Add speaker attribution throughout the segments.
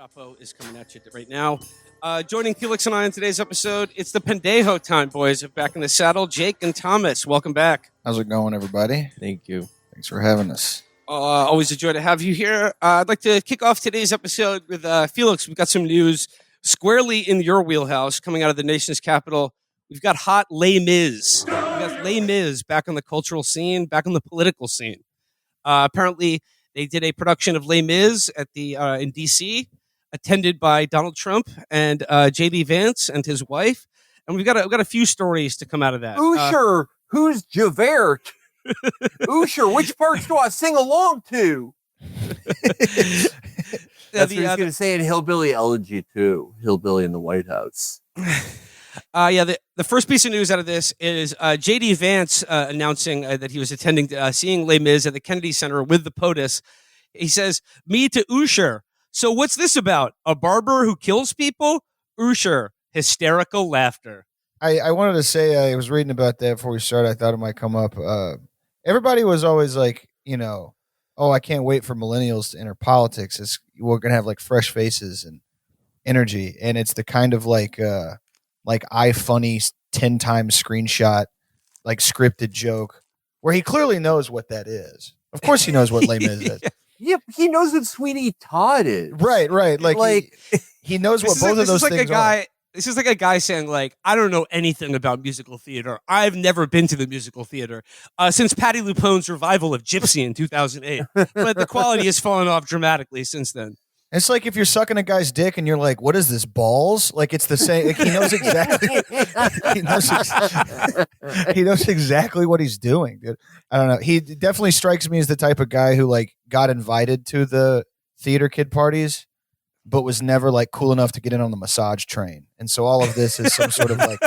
Speaker 1: Chapo is coming at you right now. Joining Felix and I on today's episode, it's the Pendejo time, boys. Back in the saddle, Jake and Thomas. Welcome back.
Speaker 2: How's it going, everybody?
Speaker 3: Thank you.
Speaker 2: Thanks for having us.
Speaker 1: Always a joy to have you here. I'd like to kick off today's episode with Felix. We've got some news squarely in your wheelhouse coming out of the nation's capital. We've got hot Les Miz. We've got Les Miz back on the cultural scene, back on the political scene. Apparently, they did a production of Les Miz at the in D.C., attended by Donald Trump and Jeffrey Vance and his wife. And we've got a few stories to come out of that.
Speaker 3: Usher, who's Javert? Usher, which parts do I sing along to? That's what he's going to say in Hillbilly Elegy, too. Hillbilly in the White House.
Speaker 1: The first piece of news out of this is J.D. Vance announcing that he was attending seeing Les Miz at the Kennedy Center with the POTUS. He says, "Me to Usher. So what's this about? A barber who kills people? Usher, hysterical laughter."
Speaker 2: I wanted to say, I was reading about that before we started. I thought it might come up. Everybody was always like, I can't wait for millennials to enter politics. We're going to have like fresh faces and energy. And it's the kind of like iFunny 10 times screenshot, like scripted joke where he clearly knows what that is. Of course he knows what Les Mis is.
Speaker 3: Yeah, he knows what Sweeney Todd is.
Speaker 2: Right. Like he knows what both of those things are.
Speaker 1: This is like a guy saying, like, I don't know anything about musical theater. I've never been to the musical theater since Patti LuPone's revival of Gypsy in 2008. But the quality has fallen off dramatically since then.
Speaker 2: It's like if you're sucking a guy's dick and you're like, "What is this, balls?" Like it's the same. Like, he knows exactly. he knows exactly what he's doing, dude. I don't know. He definitely strikes me as the type of guy who like got invited to the theater kid parties, but was never like cool enough to get in on the massage train. And so all of this is some sort of like.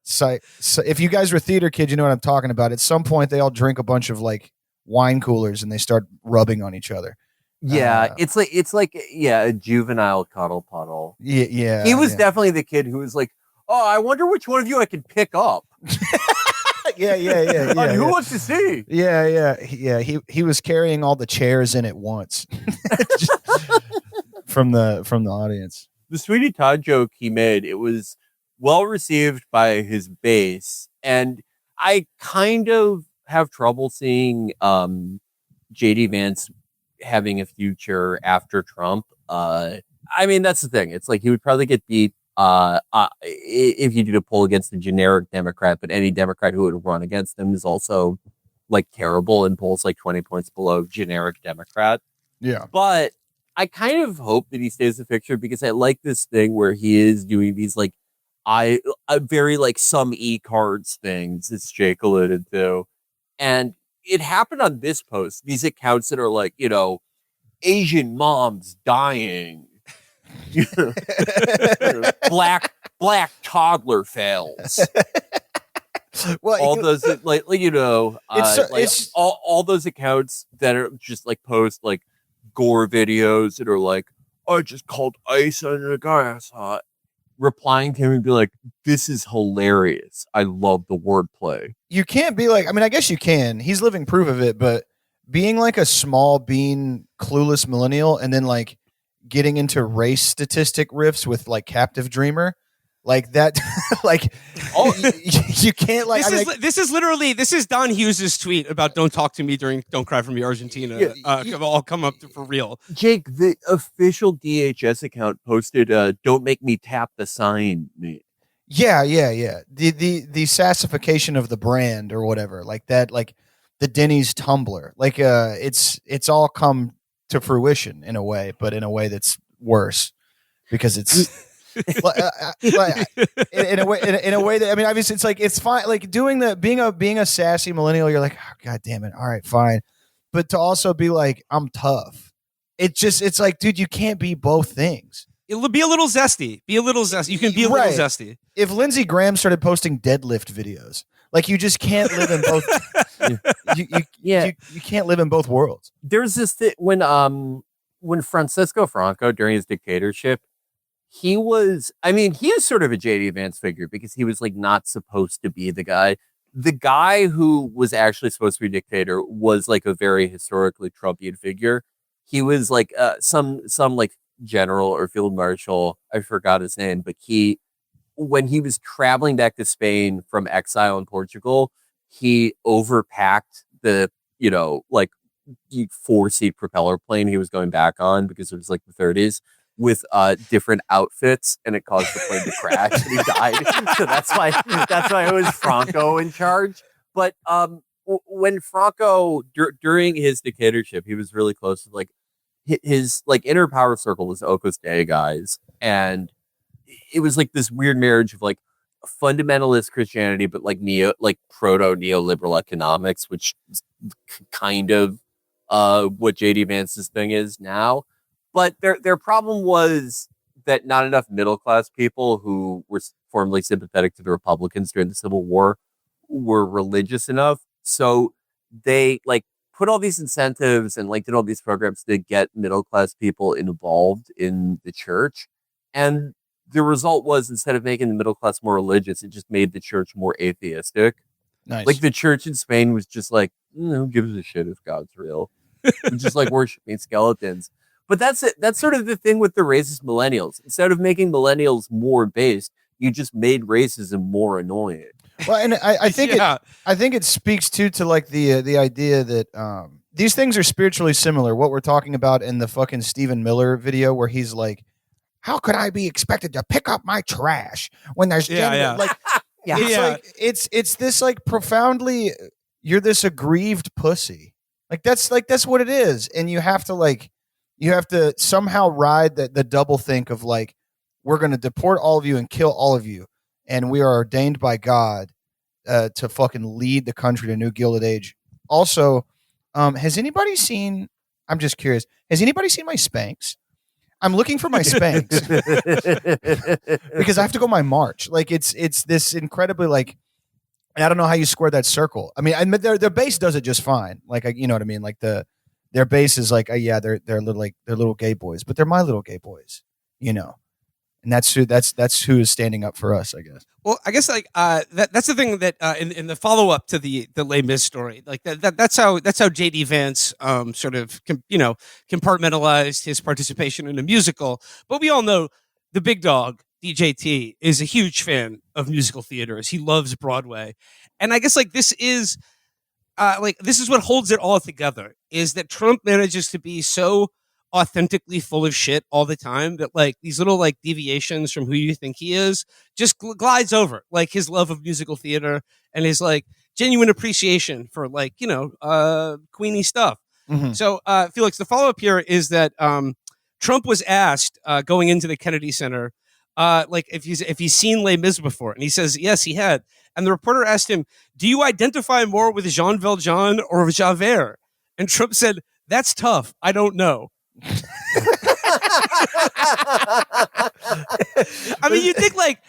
Speaker 2: So if you guys were theater kids, you know what I'm talking about. At some point, they all drink a bunch of like wine coolers and they start rubbing on each other.
Speaker 3: Yeah, it's like a juvenile cuddle puddle.
Speaker 2: Yeah.
Speaker 3: He was definitely the kid who was like, "Oh, I wonder which one of you I can pick up."
Speaker 2: Yeah.
Speaker 3: Who wants to see?
Speaker 2: Yeah. He was carrying all the chairs in at once from the audience.
Speaker 3: The Sweeney Todd joke he made, it was well received by his base, and I kind of have trouble seeing J.D. Vance having a future after Trump. I mean, that's the thing. It's like he would probably get beat if you did a poll against a generic Democrat, but any Democrat who would run against him is also like terrible in polls, like 20 points below generic Democrat.
Speaker 2: Yeah.
Speaker 3: But I kind of hope that he stays the picture because I like this thing where he is doing these like very like some e-cards things, as Jake alluded to. And it happened on this post. These accounts that are like, Asian moms dying, black toddler fails.
Speaker 2: Well,
Speaker 3: all those all those accounts that are just like post like gore videos that are like, "I just called ICE on a guy I saw," replying to him and be like, "This is hilarious. I love the wordplay."
Speaker 2: You can't be like, I mean, I guess you can. He's living proof of it, but being like a small bean, clueless millennial and then like getting into race statistic riffs with like Captive Dreamer, like that, like, you can't like.
Speaker 1: This is Don Hughes's tweet about "Don't talk to me during Don't Cry for Me Argentina." All come up for real.
Speaker 3: Jake, the official DHS account posted, "Don't make me tap the sign."
Speaker 2: Yeah. The sassification of the brand or whatever, like that, like the Denny's Tumblr, like it's all come to fruition in a way, but in a way that's worse because it's. in a way that, I mean, obviously it's like, it's fine. Like being a sassy millennial, you're like, "Oh, God damn it. All right, fine." But to also be like, "I'm tough." It's like, dude, you can't be both things.
Speaker 1: It'll be a little zesty. You can be a little zesty.
Speaker 2: If Lindsey Graham started posting deadlift videos, like you just can't live in both. You can't live in both worlds.
Speaker 3: There's this thing when Francisco Franco during his dictatorship, he is sort of a J.D. Vance figure because he was like not supposed to be the guy. The guy who was actually supposed to be dictator was like a very historically Trumpian figure. He was like some like general or field marshal. I forgot his name, but when he was traveling back to Spain from exile in Portugal, he overpacked the, like 4-seat propeller plane he was going back on because it was like the 30s with different outfits, and it caused the plane to crash and he died. So that's why it was Franco in charge. But when Franco during his dictatorship, he was really close to like his like inner power circle was Opus Dei guys, and it was like this weird marriage of like fundamentalist Christianity, but like proto neoliberal economics, which is kind of what JD Vance's thing is now. But their problem was that not enough middle class people who were formerly sympathetic to the Republicans during the Civil War were religious enough. So they like put all these incentives and like did all these programs to get middle class people involved in the church. And the result was, instead of making the middle class more religious, it just made the church more atheistic.
Speaker 2: Nice.
Speaker 3: Like the church in Spain was just like, who gives a shit if God's real? We're just like worshiping skeletons. But that's it. That's sort of the thing with the racist millennials. Instead of making millennials more based, you just made racism more annoying.
Speaker 2: Well, and I think I think it speaks to like the idea that these things are spiritually similar. What we're talking about in the fucking Stephen Miller video, where he's like, "How could I be expected to pick up my trash when there's like?" It's this like profoundly, you're this aggrieved pussy. Like that's what it is, and you have to somehow ride the double think of like, we're going to deport all of you and kill all of you, and we are ordained by God to fucking lead the country to a new Gilded Age. Also, has anybody seen? I'm just curious. Has anybody seen my Spanx? I'm looking for my Spanx because I have to go my March. Like it's this incredibly like, I don't know how you square that circle. I mean, their base does it just fine. Like, you know what I mean? Like their base is like, they're little gay boys, but they're my little gay boys, and that's who is standing up for us, I guess.
Speaker 1: Well, I guess like that's the thing that in the follow up to the Les Mis story, like that's how JD Vance sort of compartmentalized his participation in a musical. But we all know the big dog DJT is a huge fan of musical theaters. He loves Broadway, and I guess like this is what holds it all together, is that Trump manages to be so authentically full of shit all the time that like these little like deviations from who you think he is just glides over like his love of musical theater and his like genuine appreciation for like Queenie stuff.
Speaker 2: Mm-hmm.
Speaker 1: So Felix, the follow up here is that Trump was asked going into the Kennedy Center like if he's seen Les Mis before, and he says yes, he had. And the reporter asked him, "Do you identify more with Jean Valjean or with Javert?" And Trump said, "That's tough. I don't know." I mean, you think like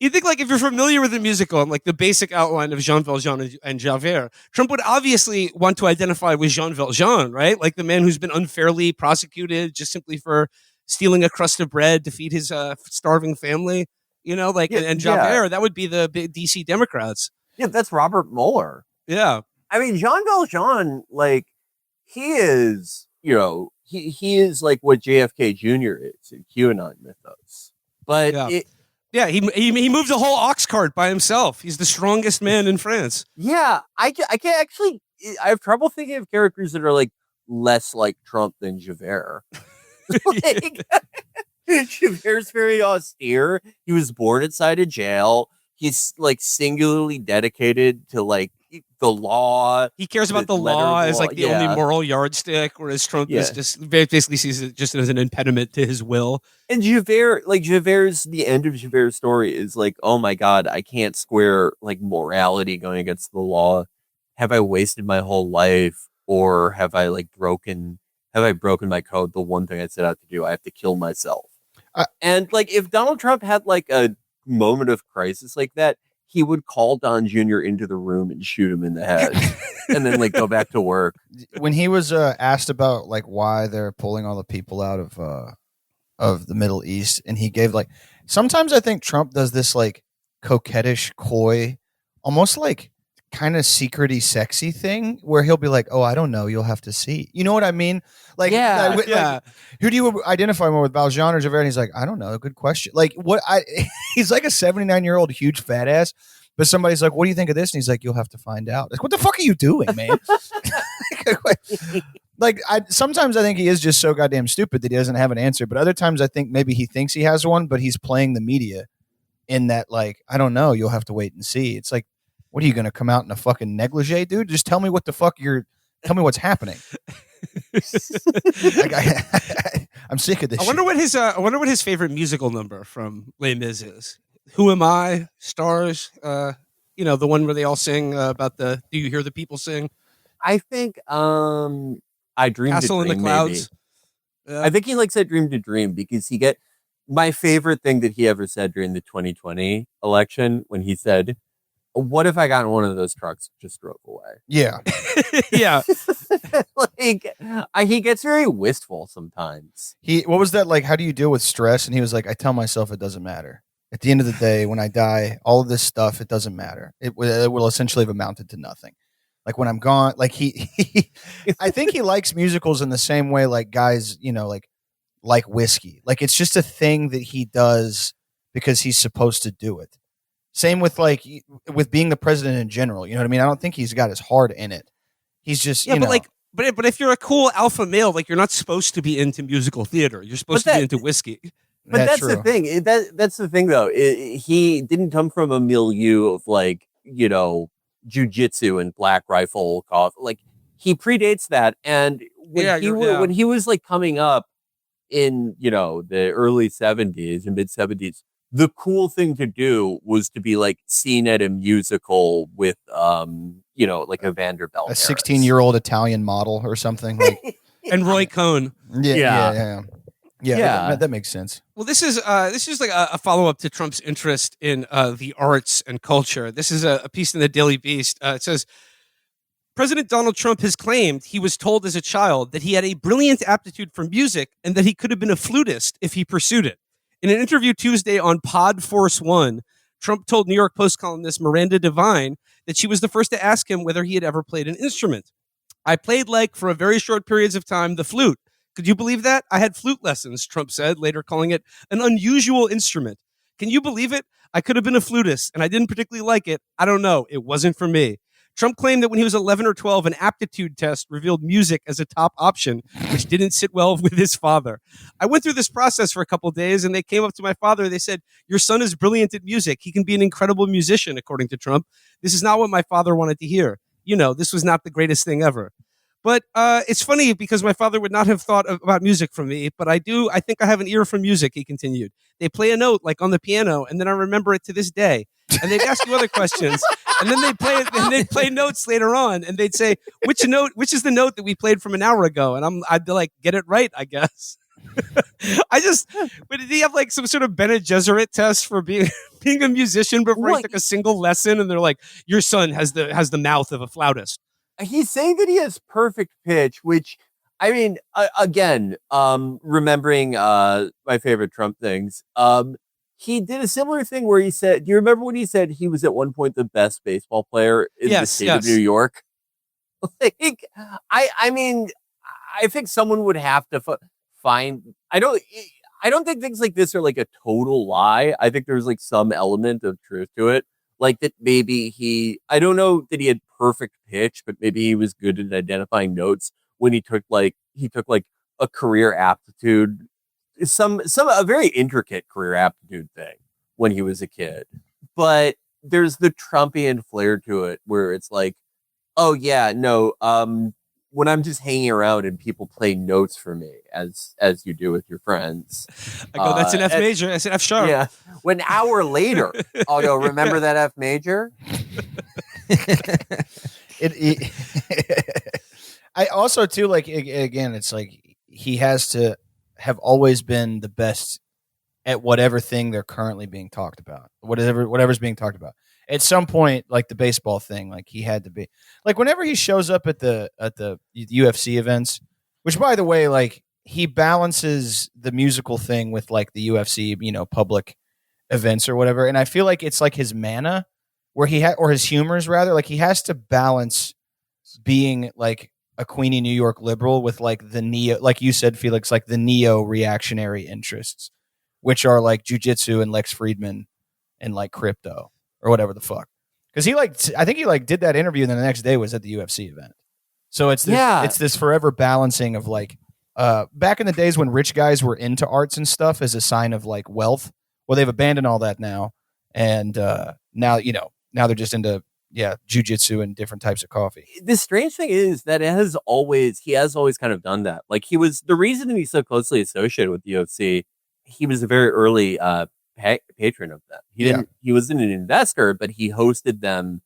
Speaker 1: if you're familiar with the musical and like the basic outline of Jean Valjean and Javert, Trump would obviously want to identify with Jean Valjean, right? Like the man who's been unfairly prosecuted just simply for stealing a crust of bread to feed his starving family. And Javert, that would be the big DC Democrats.
Speaker 3: Yeah, that's Robert Mueller.
Speaker 1: Yeah.
Speaker 3: I mean, Jean Valjean, like, he is, he is like what JFK Jr. is in QAnon mythos. But
Speaker 1: he moved a whole ox cart by himself. He's the strongest man in France.
Speaker 3: Yeah, I can't actually, I have trouble thinking of characters that are like less like Trump than Javert. Javert's very austere. He was born inside a jail. He's like singularly dedicated to like the law.
Speaker 1: He cares about the law as like the only moral yardstick, whereas Trump is just basically sees it just as an impediment to his will.
Speaker 3: And the end of Javert's story is like, oh my God, I can't square like morality going against the law. Have I wasted my whole life, or have I broken my code? The one thing I set out to do, I have to kill myself. And like, if Donald Trump had like a moment of crisis like that, he would call Don Jr. into the room and shoot him in the head, and then like go back to work.
Speaker 2: When he was asked about like why they're pulling all the people out of the Middle East, and he gave like, sometimes I think Trump does this like coquettish, coy, almost like kind of secrety sexy thing where he'll be like, oh, I don't know, you'll have to see. You know what I mean? Like,
Speaker 3: Yeah.
Speaker 2: like, who do you identify more with, Valjean or Javert? And he's like, I don't know, good question. Like, he's like a 79-year-old huge fat ass, but somebody's like, what do you think of this? And he's like, you'll have to find out. Like, what the fuck are you doing, man? Like, sometimes I think he is just so goddamn stupid that he doesn't have an answer, but other times I think maybe he thinks he has one, but he's playing the media in that, like, I don't know, you'll have to wait and see. It's like, what are you going to come out in a fucking negligee, dude? Just tell me what the fuck tell me what's happening. I'm sick of this.
Speaker 1: I wonder what his favorite musical number from Les Mis is. Who Am I? Stars. The one where they all sing about do you hear the people sing?
Speaker 3: I think I Dream
Speaker 1: Castle
Speaker 3: to Dream,
Speaker 1: in the Clouds.
Speaker 3: Yeah. I think he likes that Dream to Dream because my favorite thing that he ever said during the 2020 election when he said, what if I got in one of those trucks and just drove away?
Speaker 2: Yeah.
Speaker 1: Yeah.
Speaker 3: Like, he gets very wistful sometimes.
Speaker 2: What was that like? How do you deal with stress? And he was like, I tell myself it doesn't matter. At the end of the day, when I die, all of this stuff, it doesn't matter. It will essentially have amounted to nothing. Like when I'm gone, like I think he likes musicals in the same way, like guys, like whiskey. Like it's just a thing that he does because he's supposed to do it. Same with with being the president in general. You know what I mean? I don't think he's got his heart in it. He's just,
Speaker 1: but if you're a cool alpha male, like you're not supposed to be into musical theater. You're supposed to be into whiskey.
Speaker 3: But that's the thing. That's the thing, though. He didn't come from a milieu of jujitsu and black rifle golf. Like he predates that, and when he was like coming up in the early 70s and mid 70s, the cool thing to do was to be like seen at a musical with like a Vanderbilt,
Speaker 2: a 16-year-old Italian model or something, like,
Speaker 1: and Roy Cohn.
Speaker 2: Yeah. That makes sense.
Speaker 1: Well, this is like a follow up to Trump's interest in the arts and culture. This is a piece in the Daily Beast. It says, President Donald Trump has claimed he was told as a child that he had a brilliant aptitude for music and that he could have been a flutist if he pursued it. In an interview Tuesday on Pod Force One, Trump told New York Post columnist Miranda Devine that she was the first to ask him whether he had ever played an instrument. I played, for a very short periods of time, the flute. Could you believe that? I had flute lessons, Trump said, later calling it an unusual instrument. Can you believe it? I could have been a flutist, and I didn't particularly like it. I don't know. It wasn't for me. Trump claimed that when he was 11 or 12, an aptitude test revealed music as a top option, which didn't sit well with his father. I went through this process for a couple of days, and they came up to my father. They said, your son is brilliant at music. He can be an incredible musician, according to Trump. This is not what my father wanted to hear. This was not the greatest thing ever. But it's funny because my father would not have thought about music from me, but I do. I think I have an ear for music, he continued. They play a note like on the piano, and then I remember it to this day. And they'd ask you other questions, and then they'd play notes later on, and they'd say, which is the note that we played from an hour ago? And I'd be like, get it right, I guess. But did he have some sort of Bene Gesserit test for being a musician before he took a single lesson? And they're like, your son has the mouth of a flautist.
Speaker 3: He's saying that he has perfect pitch, which, I mean, again, remembering my favorite Trump things, he did a similar thing where he said, do you remember when he said he was at one point the best baseball player in the state of New York? I mean, I think someone would have to find, I don't think things like this are like a total lie. I think there's some element of truth to it. Like that maybe I don't know that he had perfect pitch, but maybe he was good at identifying notes when he took a career aptitude, a very intricate career aptitude thing when he was a kid. But there's the Trumpian flair to it where it's like, oh yeah, no, when I'm just hanging around and people play notes for me, as you do with your friends.
Speaker 1: I go, that's an F major. That's an F sharp.
Speaker 3: Yeah. When an hour later, I'll go, remember that F major?
Speaker 2: I also too, again, it's he has to have always been the best at whatever thing they're currently being talked about, whatever's being talked about. At some point, the baseball thing, he had to be whenever he shows up at the UFC events, which by the way, he balances the musical thing with the UFC, public events or whatever. And I feel like it's his manna where or his humors rather, like he has to balance being like a Queenie New York liberal with like the neo, like you said, Felix, like the neo reactionary interests, which are like jujitsu and Lex Friedman and like crypto or whatever the fuck. Because I think he like did that interview and then the next day was at the UFC event. So it's this forever balancing of like back in the days when rich guys were into arts and stuff as a sign of like wealth. Well, they've abandoned all that now, and now they're just into jujitsu and different types of coffee.
Speaker 3: The strange thing is that he has always kind of done that. Like the reason he's so closely associated with the UFC. He was a very early patron of them. He wasn't an investor, but he hosted them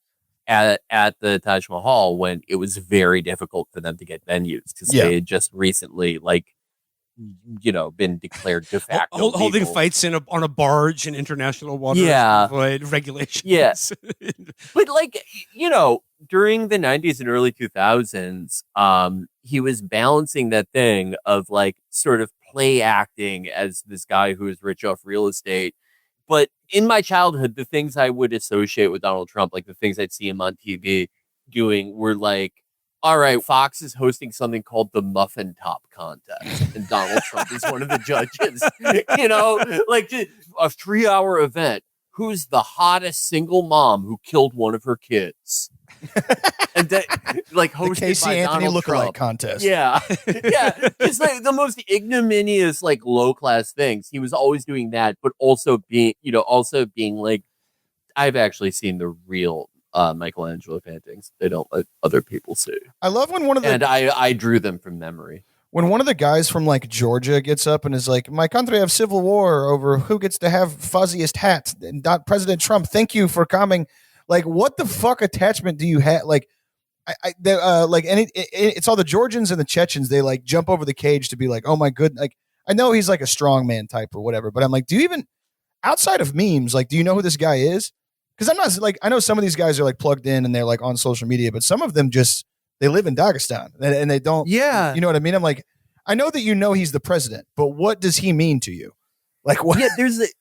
Speaker 3: at the Taj Mahal when it was very difficult for them to get venues because they had just recently been declared de facto
Speaker 1: holding fights on a barge in international waters to avoid regulations.
Speaker 3: Yes, but during the 90s and early 2000s, he was balancing that thing of like sort of play acting as this guy who is rich off real estate. But in my childhood, the things I would associate with Donald Trump, like the things I'd see him on TV doing, were like, all right, Fox is hosting something called the Muffin Top Contest, and Donald Trump is one of the judges. Like a 3-hour event. Who's the hottest single mom who killed one of her kids? And that, like, hosted
Speaker 2: the Casey
Speaker 3: by
Speaker 2: Anthony
Speaker 3: Donald Trump.
Speaker 2: lookalike contest.
Speaker 3: Yeah, it's like the most ignominious, like, low class things. He was always doing that, but also being like, I've actually seen the real Michelangelo paintings. They don't let other people see.
Speaker 2: I love when
Speaker 3: and I drew them from memory.
Speaker 2: When one of the guys from like Georgia gets up and is like, my country have civil war over who gets to have fuzziest hat, and President Trump, thank you for coming. Like, what the fuck attachment do you have? Like, it's all the Georgians and the Chechens. They like jump over the cage to be like, oh my good. Like, I know he's like a strongman type or whatever, but I'm like, do you even, outside of memes, like, do you know who this guy is? Because I'm not like, I know some of these guys are like plugged in and they're like on social media, but some of them just, they live in Dagestan and they don't.
Speaker 3: Yeah.
Speaker 2: You know what I mean? I'm like, I know that he's the president, but what does he mean to you? Like, what?
Speaker 3: Yeah,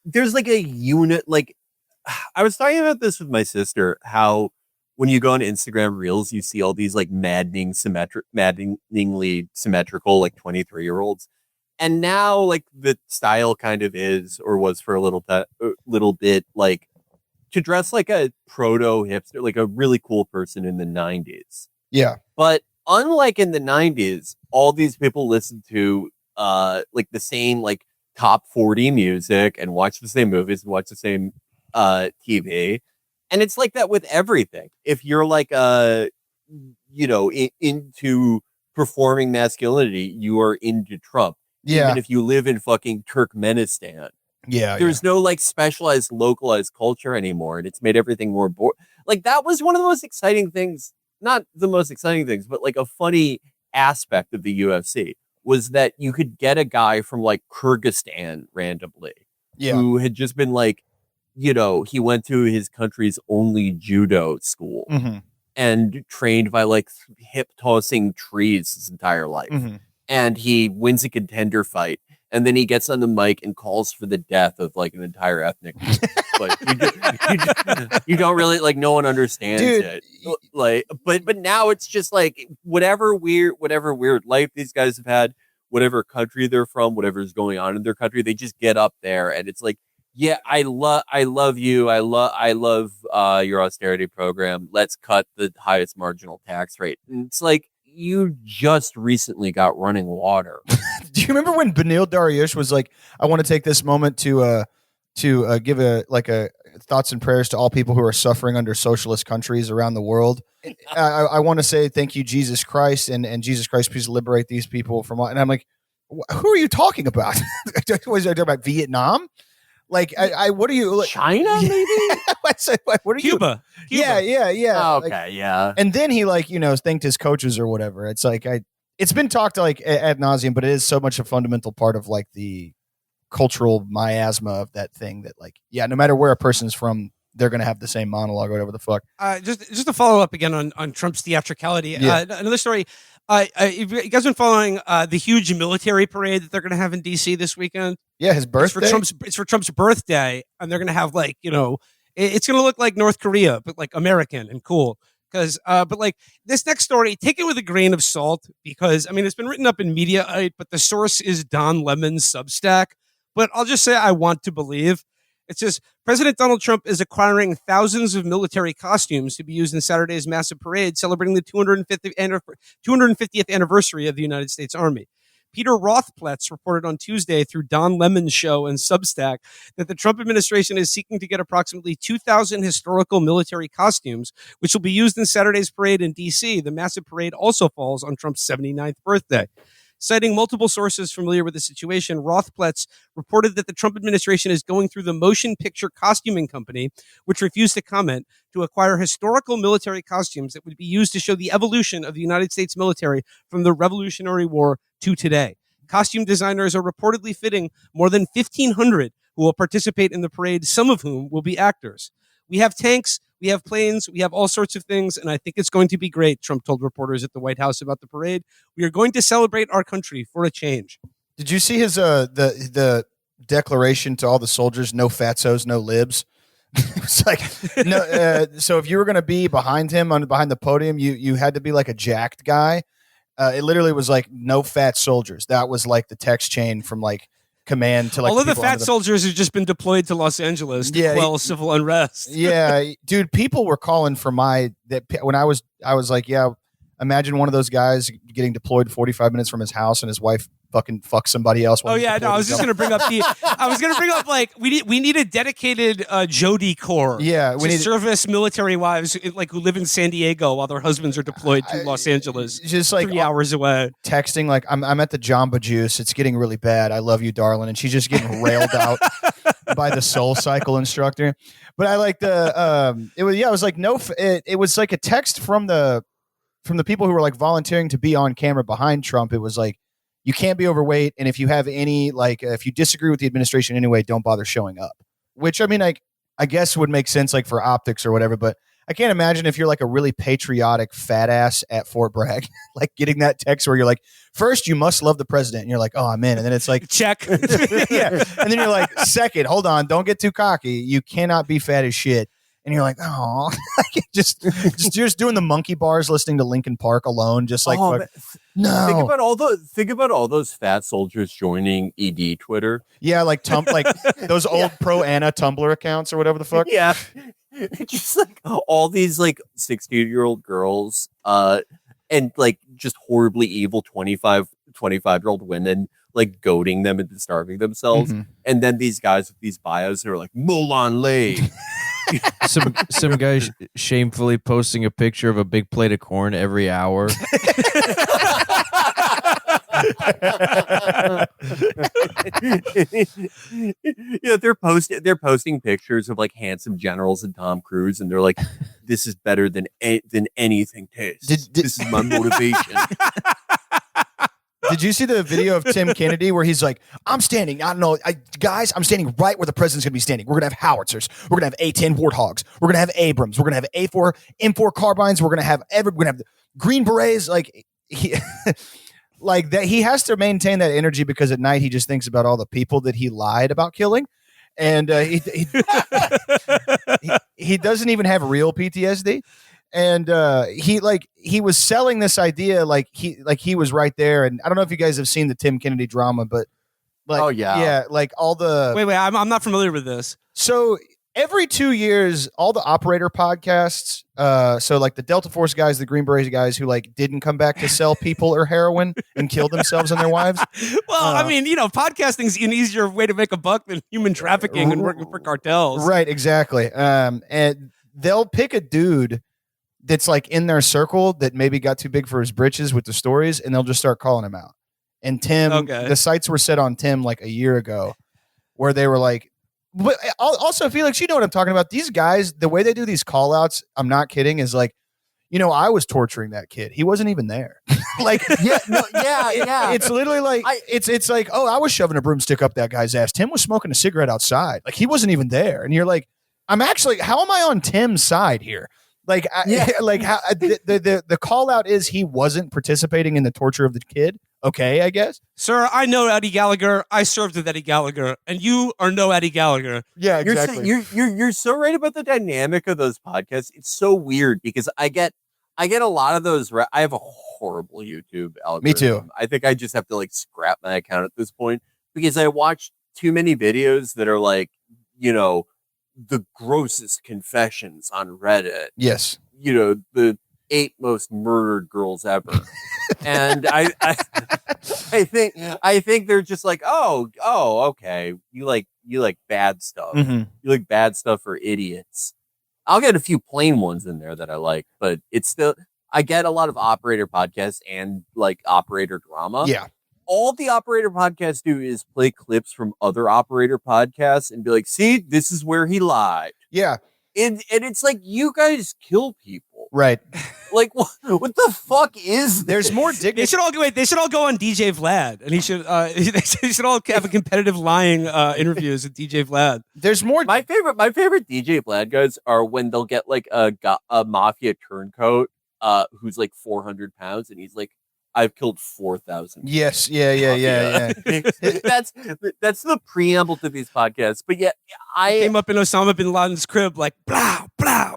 Speaker 3: there's like a unit. Like, I was talking about this with my sister, how when you go on Instagram Reels, you see all these like maddeningly symmetrical, like 23-year-olds. And now like the style kind of is, or was for a little bit, like to dress like a proto hipster, like a really cool person in the 90s.
Speaker 2: Yeah.
Speaker 3: But unlike in the 90s, all these people listen to like the same like top 40 music and watch the same movies and watch the same TV. And it's like that with everything. If you're like into performing masculinity, you are into Trump.
Speaker 2: Yeah.
Speaker 3: Even if you live in fucking Turkmenistan.
Speaker 2: Yeah.
Speaker 3: There's no like specialized, localized culture anymore. And it's made everything more boring. Like that was one of the most exciting things. Not the most exciting things, but like a funny aspect of the UFC was that you could get a guy from like Kyrgyzstan randomly who had just been like, he went to his country's only judo school and trained by like hip tossing trees his entire life. And he wins a contender fight. And then he gets on the mic and calls for the death of like an entire ethnic group. But you don't really like, no one understands it. Like, but now it's just like whatever weird life these guys have had, whatever country they're from, whatever's going on in their country, they just get up there and it's like, yeah, I love you. I love your austerity program. Let's cut the highest marginal tax rate. And it's like, you just recently got running water.
Speaker 2: Do you remember when Benil Dariush was like, I want to take this moment to give a thoughts and prayers to all people who are suffering under socialist countries around the world. I want to say thank you, Jesus Christ, and Jesus Christ, please liberate these people from. And I'm like, who are you talking about? Was I talking about Vietnam? Like, what are you? Like,
Speaker 3: China, maybe?
Speaker 2: What are you?
Speaker 1: Cuba.
Speaker 2: Yeah.
Speaker 3: Oh, okay,
Speaker 2: like,
Speaker 3: yeah.
Speaker 2: And then he thanked his coaches or whatever. It's like it's been talked like ad nauseum, but it is so much a fundamental part of like the cultural miasma of that thing that like, yeah, no matter where a person's from, they're going to have the same monologue or whatever the fuck.
Speaker 1: Just to follow up again on Trump's theatricality. Another story. You guys been following the huge military parade that they're going to have in DC this weekend?
Speaker 2: Yeah, his birthday.
Speaker 1: It's for Trump's birthday, and they're going to have like It's going to look like North Korea, but like American and cool. Because, but like this next story, take it with a grain of salt because I mean it's been written up in Mediaite, but the source is Don Lemon's Substack. But I'll just say I want to believe. It says President Donald Trump is acquiring thousands of military costumes to be used in Saturday's massive parade celebrating the 250th anniversary of the United States Army. Peter Rothpletz reported on Tuesday through Don Lemon's show and Substack that the Trump administration is seeking to get approximately 2,000 historical military costumes, which will be used in Saturday's parade in D.C. The massive parade also falls on Trump's 79th birthday. Citing multiple sources familiar with the situation, Rothpletz reported that the Trump administration is going through the motion picture costuming company, which refused to comment, to acquire historical military costumes that would be used to show the evolution of the United States military from the Revolutionary War to today. Costume designers are reportedly fitting more than 1,500 who will participate in the parade, some of whom will be actors. We have tanks, we have planes, we have all sorts of things, and I think it's going to be great, Trump told reporters at the White House about the parade. We are going to celebrate our country for a change.
Speaker 2: Did you see his the declaration to all the soldiers? No fatsos, no libs. It's like no. So if you were going to be behind him behind the podium, you had to be like a jacked guy. It literally was like no fat soldiers. That was like the text chain from like command to like.
Speaker 1: All of the fat soldiers have just been deployed to Los Angeles to quell civil unrest.
Speaker 2: Yeah, dude, people were calling for when I was like, yeah, imagine one of those guys getting deployed 45 minutes from his house and his wife fucking fuck somebody else.
Speaker 1: Oh yeah, no, I was just gonna bring up like we need a dedicated Jody corps.
Speaker 2: Yeah, we need
Speaker 1: service military wives like who live in San Diego while their husbands are deployed to Los Angeles,
Speaker 2: just like
Speaker 1: 3 hours away.
Speaker 2: Texting like I'm at the Jamba Juice. It's getting really bad. I love you, darling, and she's just getting railed out by the Soul Cycle instructor. But I like it was like it was like a text from the people who were like volunteering to be on camera behind Trump. It was like, you can't be overweight, and if you have any if you disagree with the administration anyway, don't bother showing up. Which I mean, I guess would make sense like for optics or whatever. But I can't imagine if you're like a really patriotic fat ass at Fort Bragg, like getting that text where you're like, first you must love the president, and you're like, oh, I'm in, and then it's like
Speaker 1: check,
Speaker 2: yeah, and then you're like, second, hold on, don't get too cocky. You cannot be fat as shit. And you're like, oh, just doing the monkey bars, listening to Linkin Park alone, just like, no.
Speaker 3: Think about all those fat soldiers joining ED Twitter.
Speaker 2: Yeah, like those old pro Anna Tumblr accounts or whatever the fuck.
Speaker 3: Yeah, just like all these like 16-year-old girls, and like just horribly evil 25-year-old women like goading them into starving themselves, and then these guys with these bios who are like Molan Lay.
Speaker 4: Some guy shamefully posting a picture of a big plate of corn every hour.
Speaker 3: Yeah, they're posting pictures of like handsome generals and Tom Cruise, and they're like, "This is better than anything tastes. This is my motivation."
Speaker 2: Did you see the video of Tim Kennedy where he's like, I'm standing, I don't know, guys, I'm standing right where the president's going to be standing. We're going to have howitzers. We're going to have A-10 Warthogs. We're going to have Abrams. We're going to have A4, M4 carbines. We're going to have the Green Berets. Like, like that, he has to maintain that energy because at night he just thinks about all the people that he lied about killing. And he doesn't even have real PTSD. And he was selling this idea like he was right there. And I don't know if you guys have seen the Tim Kennedy drama, but like,
Speaker 3: oh yeah,
Speaker 2: like all the
Speaker 1: wait, I'm not familiar with this.
Speaker 2: So every 2 years, all the operator podcasts, so like the Delta Force guys, the Green Berets guys who like didn't come back to sell people or heroin and kill themselves and their wives.
Speaker 1: Well, I mean, podcasting's an easier way to make a buck than human trafficking and working for cartels.
Speaker 2: Right, exactly. And they'll pick a dude that's like in their circle that maybe got too big for his britches with the stories, and they'll just start calling him out. And Tim, the sights were set on Tim like a year ago where they were like, but also Felix, you know what I'm talking about. These guys, the way they do these call outs, I'm not kidding, is like, I was torturing that kid. He wasn't even there. Like, yeah. It's literally like, it's like, oh, I was shoving a broomstick up that guy's ass. Tim was smoking a cigarette outside. Like he wasn't even there. And you're like, how am I on Tim's side here? Like, like how the call out is he wasn't participating in the torture of the kid. okay, I guess.
Speaker 1: Sir, I know Eddie Gallagher. I served with Eddie Gallagher, and you are no Eddie Gallagher.
Speaker 2: Yeah,
Speaker 3: You're so right about the dynamic of those podcasts. It's so weird because I get a lot of those. I have a horrible YouTube algorithm.
Speaker 2: Me too.
Speaker 3: I think I just have to like scrap my account at this point because I watch too many videos that are like, the grossest confessions on Reddit.
Speaker 2: Yes.
Speaker 3: The 8 most murdered girls ever. And I think they're just like, oh, okay. You like bad stuff.
Speaker 2: Mm-hmm.
Speaker 3: You like bad stuff for idiots. I'll get a few plain ones in there that I like, but it's still, I get a lot of operator podcasts and like operator drama.
Speaker 2: Yeah.
Speaker 3: All the operator podcasts do is play clips from other operator podcasts and be like, see, this is where he lied.
Speaker 2: Yeah.
Speaker 3: And it's like, you guys kill people.
Speaker 2: Right.
Speaker 3: Like, what the fuck is
Speaker 2: There's more dignity.
Speaker 1: They should all go on DJ Vlad, and he should. They should all have a competitive lying interviews with DJ Vlad.
Speaker 2: There's more.
Speaker 3: My favorite DJ Vlad guys are when they'll get like a mafia turncoat who's like 400 pounds, and he's like, I've killed 4,000.
Speaker 2: Yes. Yeah.
Speaker 3: That's the preamble to these podcasts. But yeah, I
Speaker 1: came up in Osama bin Laden's crib like blah blah.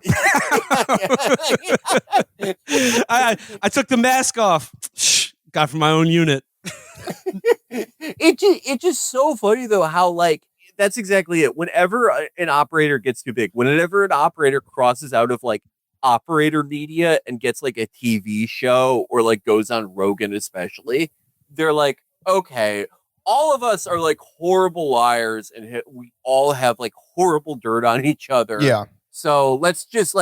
Speaker 1: I took the mask off. Got from my own unit.
Speaker 3: It's just so funny though how like that's exactly it. Whenever an operator gets too big, whenever an operator crosses out of like operator media and gets like a TV show or like goes on Rogan especially, they're like, okay, all of us are like horrible liars and we all have like horrible dirt on each other.
Speaker 2: Yeah.
Speaker 3: So let's just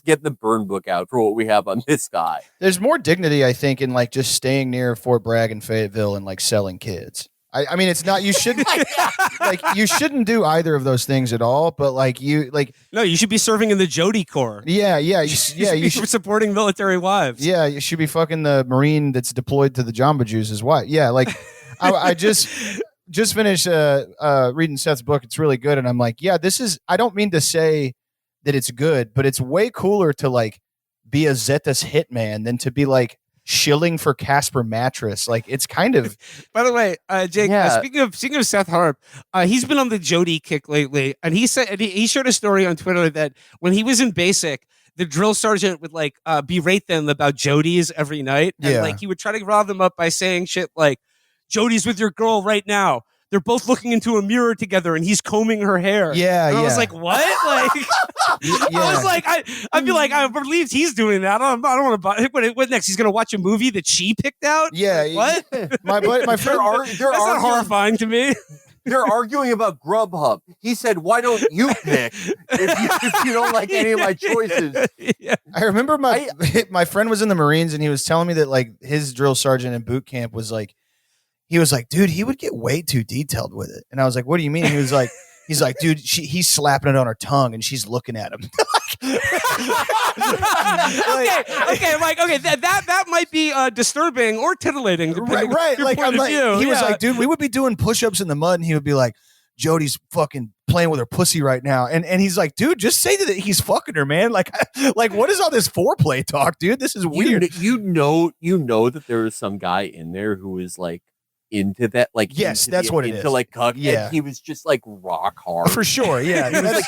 Speaker 3: get the burn book out for what we have on this guy.
Speaker 2: There's more dignity, I think, in like just staying near Fort Bragg and Fayetteville and like selling kids. I mean, it's not, you shouldn't like, you shouldn't do either of those things at all, but like
Speaker 1: no, you should be serving in the Jody Corps.
Speaker 2: Yeah. You
Speaker 1: should be supporting military wives.
Speaker 2: Yeah. You should be fucking the Marine that's deployed to the Jamba Juice's wife. Yeah. Like I just finished reading Seth's book. It's really good. And I'm like, yeah, I don't mean to say that it's good, but it's way cooler to like be a Zetas hitman than to be like shilling for Casper mattress. Like it's kind of.
Speaker 1: By the way, Jake, speaking of Seth Harp, he's been on the Jody kick lately, and he said he shared a story on Twitter that when he was in basic, the drill sergeant would like berate them about Jodies every night, and like he would try to rile them up by saying shit like, "Jody's with your girl right now. They're both looking into a mirror together, and he's combing her hair."
Speaker 2: Yeah,
Speaker 1: and I was like, "What?" Like, I was like, I'd be like, "I'm relieved he's doing that." I don't want to buy. What next? He's gonna watch a movie that she picked out?
Speaker 2: Yeah.
Speaker 1: What?
Speaker 2: My friend,
Speaker 1: that's not horrifying to me.
Speaker 3: They're arguing about Grubhub. He said, "Why don't you pick if you don't like any of my choices?"
Speaker 1: Yeah.
Speaker 2: I remember my friend was in the Marines, and he was telling me that like his drill sergeant in boot camp was like. He was like, dude, he would get way too detailed with it. And I was like, what do you mean? He was like, he's like, dude, he's slapping it on her tongue and she's looking at him.
Speaker 1: Okay, that might be disturbing or titillating.
Speaker 2: Right. Like, I'm like, he was like, dude, we would be doing push-ups in the mud and he would be like, Jody's fucking playing with her pussy right now. And he's like, dude, just say that he's fucking her, man. Like what is all this foreplay talk, dude? This is weird.
Speaker 3: You know that there was some guy in there who was like, into that, like
Speaker 2: yes, that's what it is.
Speaker 3: Like cuck,
Speaker 2: yeah,
Speaker 3: and he was just like rock hard
Speaker 2: for sure. Yeah,
Speaker 3: he was like,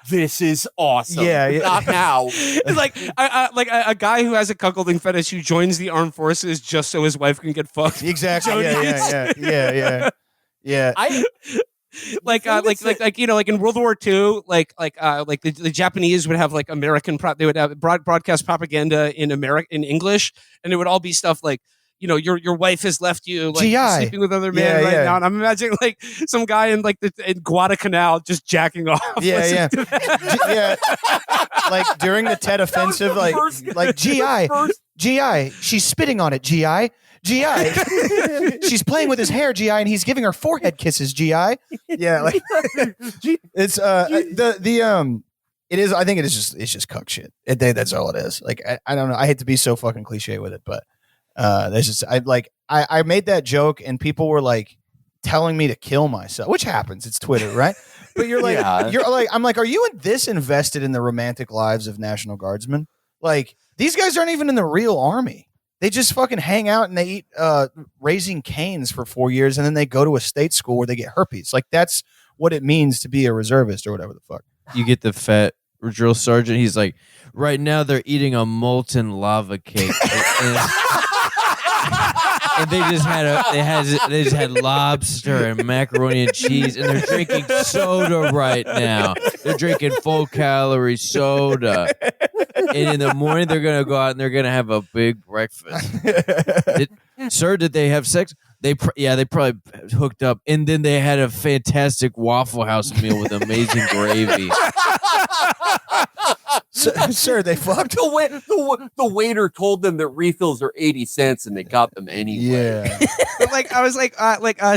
Speaker 3: this is awesome.
Speaker 2: Yeah.
Speaker 3: Not now.
Speaker 1: It's like like a guy who has a cuckolding fetish who joins the armed forces just so his wife can get fucked.
Speaker 2: Exactly. Yeah.
Speaker 1: Like in World War II, like the Japanese would have like American they would have broadcast propaganda in English, and it would all be stuff like. Your wife has left you like sleeping with other men now, and I'm imagining like some guy in like in Guadalcanal just jacking off.
Speaker 2: Yeah. Like during the Tet Offensive, like GI, she's spitting on it. GI, she's playing with his hair. GI, and he's giving her forehead kisses. GI, yeah, like it's it is. I think it's just cuck shit. That's all it is. Like I don't know. I hate to be so fucking cliche with it, but. There's just I made that joke and people were like telling me to kill myself, which happens. It's Twitter, right? But you're like, I'm like, are you this invested in the romantic lives of National Guardsmen? Like these guys aren't even in the real army. They just fucking hang out and they eat Raising Cane's for 4 years, and then they go to a state school where they get herpes. Like, that's what it means to be a reservist or whatever the fuck.
Speaker 4: You get the fat drill sergeant. He's like, right now they're eating a molten lava cake, and they just had lobster and macaroni and cheese, and they're drinking soda right now. They're drinking full calorie soda, and in the morning they're gonna go out and they're gonna have a big breakfast. Sir, did they have sex? They probably hooked up, and then they had a fantastic Waffle House meal with amazing gravy.
Speaker 2: Sir, they fucked.
Speaker 3: The waiter told them that refills are 80 cents, and they got them anyway.
Speaker 2: Yeah.
Speaker 1: I was like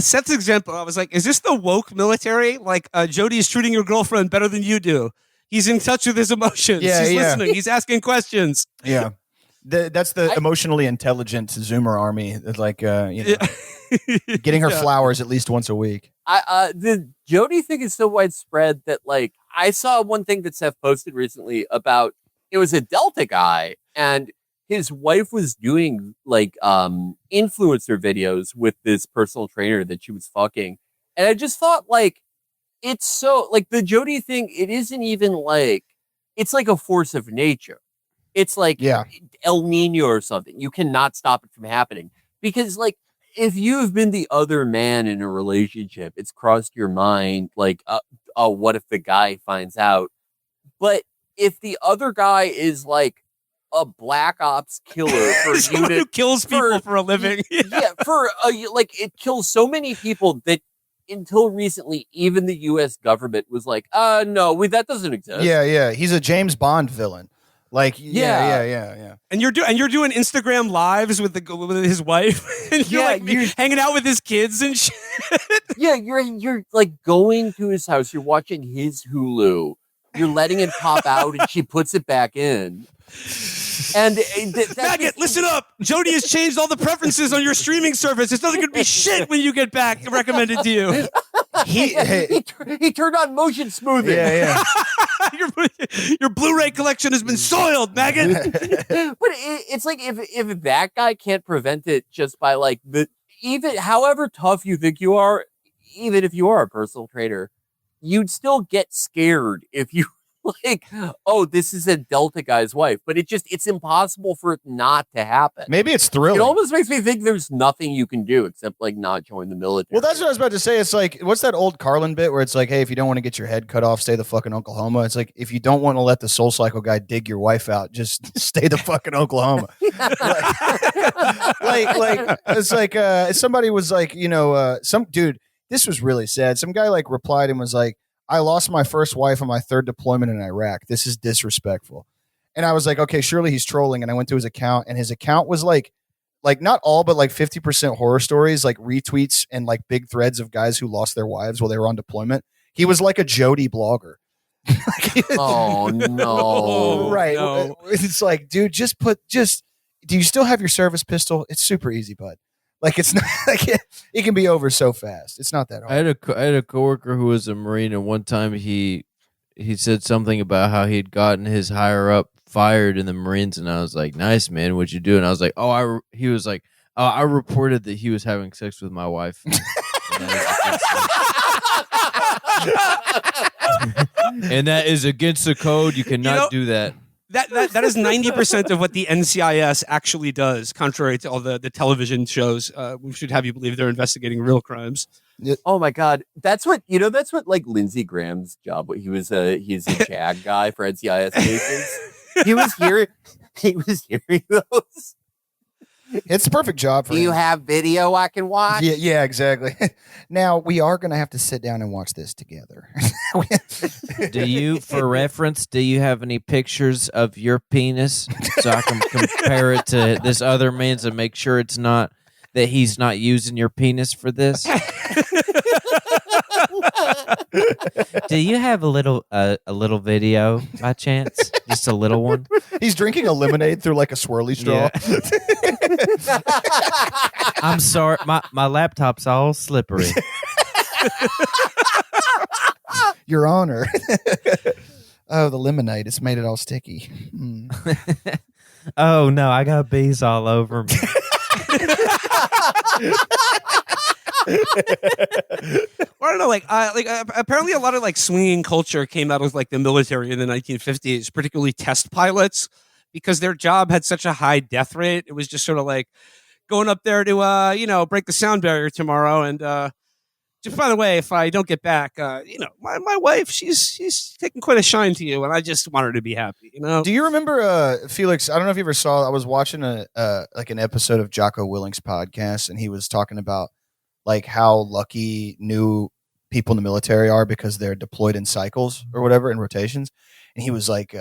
Speaker 1: Seth's example. I was like, is this the woke military? Like, Jody is treating your girlfriend better than you do. He's in touch with his emotions.
Speaker 2: Yeah,
Speaker 1: He's listening. He's asking questions.
Speaker 2: Yeah. That's the emotionally intelligent Zoomer army. It's like, getting her flowers at least once a week.
Speaker 3: The Jody thing is so widespread that, like, I saw one thing that Seth posted recently about, it was a Delta guy, and his wife was doing like influencer videos with this personal trainer that she was fucking. And I just thought, like, it's so, like, the Jody thing, it isn't even like, it's like a force of nature. It's like El Nino or something. You cannot stop it from happening. Because, like, if you've been the other man in a relationship, it's crossed your mind, like, what if the guy finds out? But if the other guy is, like, a black ops killer for
Speaker 1: someone who kills people for a living.
Speaker 3: Like, it kills so many people that until recently, even the U.S. government was like, no, that doesn't exist.
Speaker 2: Yeah. He's a James Bond villain. Like, yeah.
Speaker 1: And you're doing Instagram lives with his wife, and you're hanging out with his kids and shit.
Speaker 3: Yeah, you're like going to his house. You're watching his Hulu. You're letting it pop out, and she puts it back in. And
Speaker 1: Maggot, listen up. Jody has changed all the preferences on your streaming service. It's not going to be shit when you get back recommended to you.
Speaker 3: He turned on motion smoothing.
Speaker 2: Yeah.
Speaker 1: Your Blu-ray collection has been soiled, Maggot.
Speaker 3: But it's like if that guy can't prevent it just by, like, even however tough you think you are, even if you are a personal trainer, you'd still get scared if you, like, oh, this is a Delta guy's wife. But it's impossible for it not to happen.
Speaker 2: Maybe it's thrilling.
Speaker 3: It almost makes me think there's nothing you can do except, like, not join the military.
Speaker 2: Well, that's what I was about to say. It's like, what's that old Carlin bit where it's like, hey, if you don't want to get your head cut off, stay the fucking Oklahoma. It's like, if you don't want to let the Soul Cycle guy dig your wife out, just stay the fucking Oklahoma. like it's like somebody was like, some dude, this was really sad. Some guy, like, replied and was like, I lost my first wife on my third deployment in Iraq. This is disrespectful. And I was like, okay, surely he's trolling. And I went to his account, and his account was like not all, but like 50% horror stories, like retweets and like big threads of guys who lost their wives while they were on deployment. He was like a Jody blogger.
Speaker 3: Oh, no.
Speaker 2: Right.
Speaker 1: No.
Speaker 2: It's like, dude, do you still have your service pistol? It's super easy, bud. Like, it's not like it can be over so fast. It's not that hard.
Speaker 4: I had a coworker who was a Marine, and one time he said something about how he'd gotten his higher up fired in the Marines, and I was like, "Nice, man, what'd you do?" And I was like, he was like, "Oh, I reported that he was having sex with my wife." And that is against the code. You cannot do that.
Speaker 1: That is 90% of what the NCIS actually does, contrary to all the television shows. We should have you believe they're investigating real crimes.
Speaker 3: Oh my God. That's what like Lindsey Graham's job. He's a JAG guy for NCIS cases. He was hearing those.
Speaker 2: It's the perfect job for
Speaker 3: Do
Speaker 2: him.
Speaker 3: you have video I can watch?
Speaker 2: Yeah, exactly. Now, we are going to have to sit down and watch this together.
Speaker 4: Do you, for reference, do you have any pictures of your penis so I can compare it to this other man's and make sure it's not that he's not using your penis for this? Do you have a little video by chance? Just a little one?
Speaker 2: He's drinking a lemonade through like a swirly straw.
Speaker 4: Yeah. I'm sorry, my laptop's all slippery.
Speaker 2: Your Honor. Oh, the lemonade. It's made it all sticky.
Speaker 4: Oh no, I got bees all over me.
Speaker 1: Well, I don't know, apparently a lot of like swinging culture came out of like the military in the 1950s, particularly test pilots, because their job had such a high death rate. It was just sort of like going up there to break the sound barrier tomorrow, and just by the way, if I don't get back, my wife, she's taking quite a shine to you, and I just want her to be happy.
Speaker 2: Do you remember Felix? I don't know if you ever saw. I was watching like an episode of Jocko Willink's podcast, and he was talking about like how lucky new people in the military are because they're deployed in cycles or whatever, in rotations. And he was like,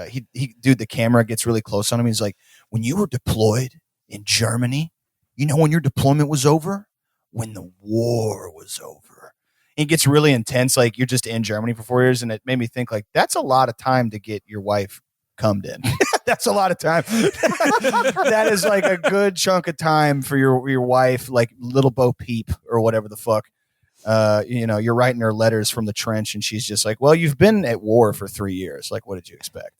Speaker 2: dude, the camera gets really close on him. He's like, when you were deployed in Germany, when your deployment was over? When the war was over. And it gets really intense. Like you're just in Germany for 4 years. And it made me think like, that's a lot of time to get your wife cummed in. That's a lot of time. That is like a good chunk of time for your wife, like little Bo Peep or whatever the fuck. You're writing her letters from the trench and she's just like, well, you've been at war for 3 years. Like, what did you expect?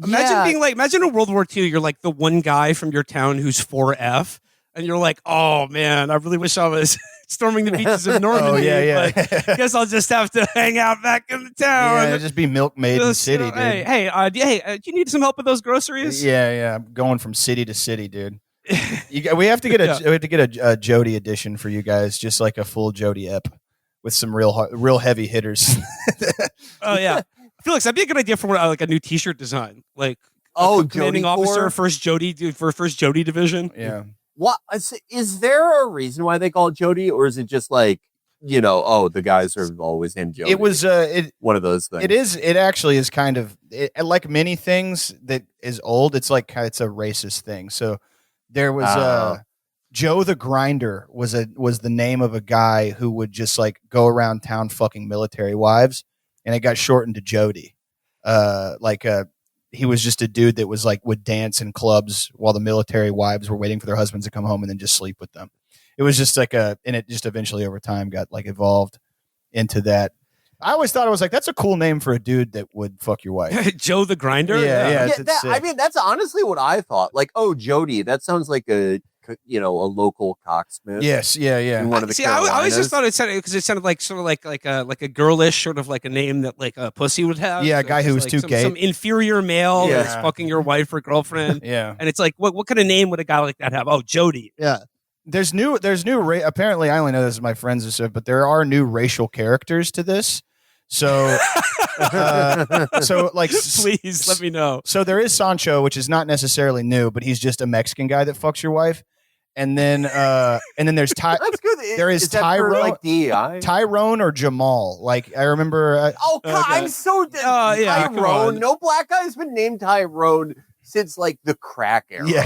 Speaker 1: Imagine in World War II, you're like the one guy from your town who's 4F. And you're like, oh man, I really wish I was storming the beaches of Normandy.
Speaker 2: Oh yeah.
Speaker 1: But guess I'll just have to hang out back in the town.
Speaker 2: Yeah, just be milkmaid in the city, dude.
Speaker 1: Do you need some help with those groceries?
Speaker 2: Yeah. I'm going from city to city, dude. We have to get a Jody edition for you guys, just like a full Jody ep with some real heavy hitters.
Speaker 1: Oh yeah, Felix, that'd be a good idea for like a new T-shirt design, like commanding
Speaker 3: Jody
Speaker 1: officer,
Speaker 3: Corps?
Speaker 1: first Jody division.
Speaker 2: Yeah.
Speaker 3: What is there a reason why they call it Jody, or is it just like the guys are always named Jody?
Speaker 2: It was
Speaker 3: one of those things.
Speaker 2: It actually is kind of like many things that is old. It's like it's a racist thing. So there was Joe the Grinder was the name of a guy who would just like go around town fucking military wives, and it got shortened to Jody. He was just a dude that was like would dance in clubs while the military wives were waiting for their husbands to come home and then just sleep with them. It was just like and it just eventually over time got like evolved into that. I always thought it was like, that's a cool name for a dude that would fuck your wife.
Speaker 1: Joe the Grinder.
Speaker 2: Yeah.
Speaker 3: That's honestly what I thought. Like, Jody, that sounds like a local cocksmith.
Speaker 2: Yes. Yeah.
Speaker 3: In one of the
Speaker 1: See, I always just thought it sounded like sort of like a girlish sort of like a name that like a pussy would have.
Speaker 2: Yeah, a guy who was too gay.
Speaker 1: Some inferior male
Speaker 2: Yeah.
Speaker 1: that's fucking your wife or girlfriend.
Speaker 2: Yeah.
Speaker 1: And it's like, what kind of name would a guy like that have? Oh, Jody.
Speaker 2: Yeah. There's new apparently I only know this is my friends and stuff, but there are new racial characters to this. So like
Speaker 1: please let me know.
Speaker 2: So there is Sancho, which is not necessarily new, but he's just a Mexican guy that fucks your wife. And then there's
Speaker 3: That's good.
Speaker 2: There is
Speaker 3: Tyrone, like DEI?
Speaker 2: Tyrone or Jamal. Like I remember.
Speaker 3: I'm so dead.
Speaker 1: Yeah,
Speaker 3: Tyrone. No black guy's been named Tyrone since like the crack era.
Speaker 2: Yeah.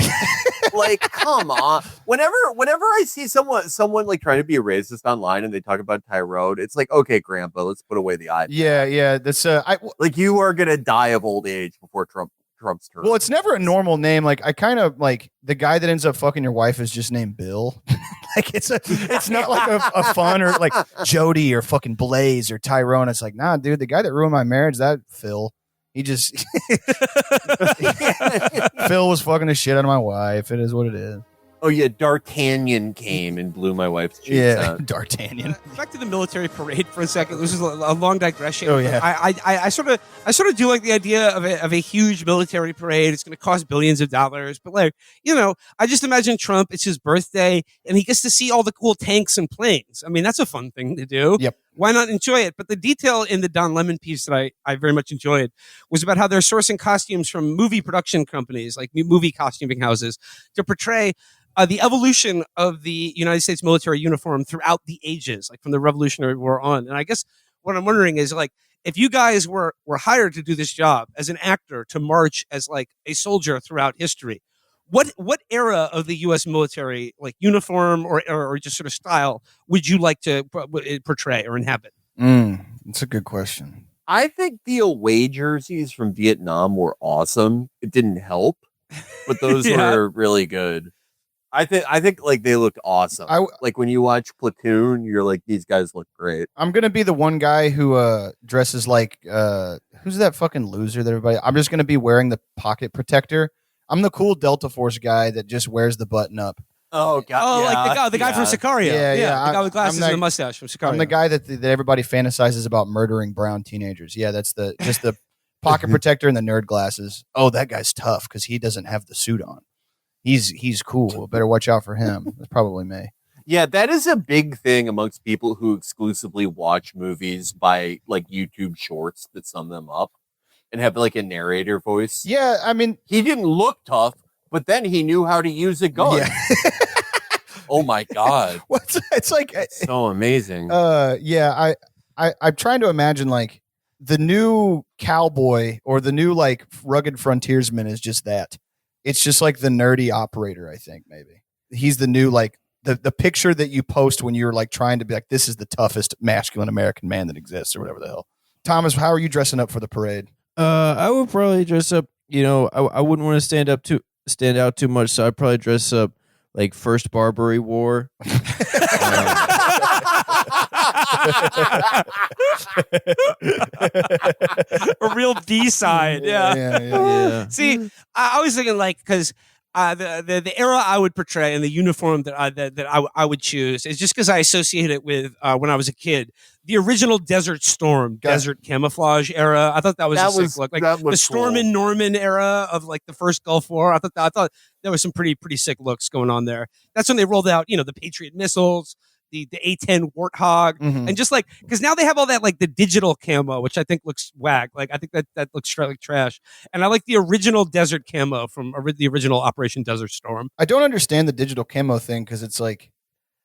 Speaker 3: Like, come on. Whenever I see someone like trying to be a racist online and they talk about Tyrone, it's like, okay, Grandpa, let's put away the eye.
Speaker 2: Yeah. That's
Speaker 3: like you are gonna die of old age before Trump's term.
Speaker 2: Well, it's never a normal name. Like I kind of like the guy that ends up fucking your wife is just named Bill. Like it's not like a fun or like Jody or fucking Blaze or Tyrone. It's like, nah, dude, the guy that ruined my marriage, that Phil. He just Phil was fucking the shit out of my wife. It is what it is.
Speaker 3: Oh yeah, D'Artagnan came and blew my wife's cheeks out.
Speaker 2: D'Artagnan.
Speaker 1: Back to the military parade for a second. This is a long digression.
Speaker 2: Oh yeah.
Speaker 1: I sort of do like the idea of a huge military parade. It's going to cost billions of dollars, but like I just imagine Trump. It's his birthday, and he gets to see all the cool tanks and planes. I mean, that's a fun thing to do.
Speaker 2: Yep.
Speaker 1: Why not enjoy it? But the detail in the Don Lemon piece that I very much enjoyed was about how they're sourcing costumes from movie production companies, like movie costuming houses, to portray the evolution of the United States military uniform throughout the ages, like from the Revolutionary War on. And I guess what I'm wondering is like, if you guys were hired to do this job as an actor to march as like a soldier throughout history, what era of the U.S. military, like uniform or just sort of style, would you like to portray or inhabit?
Speaker 2: That's a good question.
Speaker 3: I think the away jerseys from Vietnam were awesome. It didn't help, but those were really good. I think like they looked awesome. Like when you watch Platoon, you're like, these guys look great.
Speaker 2: I'm gonna be the one guy who dresses like who's that fucking loser that everybody? I'm just gonna be wearing the pocket protector. I'm the cool Delta Force guy that just wears the button up.
Speaker 3: Oh god!
Speaker 1: Oh,
Speaker 3: yeah,
Speaker 1: like the guy from Sicario.
Speaker 2: Yeah.
Speaker 1: The guy with
Speaker 2: I'm
Speaker 1: glasses
Speaker 2: that-
Speaker 1: and a mustache from Sicario.
Speaker 2: I'm the guy that everybody fantasizes about murdering brown teenagers. Yeah, that's just the pocket protector and the nerd glasses. Oh, that guy's tough because he doesn't have the suit on. He's cool. Better watch out for him. That's probably me.
Speaker 3: Yeah, that is a big thing amongst people who exclusively watch movies by like YouTube shorts that sum them up and have like a narrator voice.
Speaker 2: Yeah, I mean,
Speaker 3: He didn't look tough, but then he knew how to use a gun.
Speaker 2: yeah.
Speaker 3: Oh my god.
Speaker 2: It's like
Speaker 3: So amazing.
Speaker 2: yeah, I'm trying to imagine like the new cowboy or the new like rugged frontiersman is just that. It's just like the nerdy operator, I think maybe. He's the new like the picture that you post when you're like trying to be like, this is the toughest masculine American man that exists or whatever the hell. Thomas, how are you dressing up for the parade?
Speaker 4: I would probably dress up. I wouldn't want to stand out too much, so I'd probably dress up like First Barbary War.
Speaker 1: A real B side. Yeah.
Speaker 4: Yeah.
Speaker 1: See, I was thinking like because the era I would portray and the uniform that I would choose is just because I associate it with when I was a kid. The original Desert Storm, desert camouflage era. I thought that was a sick look. Like the Storm and Norman era of like the first Gulf War. I thought there was some pretty sick looks going on there. That's when they rolled out, the Patriot missiles, the A-10 Warthog, and just like because now they have all that like the digital camo, which I think looks whack. Like I think that looks straight like trash. And I like the original desert camo from the original Operation Desert Storm.
Speaker 2: I don't understand the digital camo thing because it's like,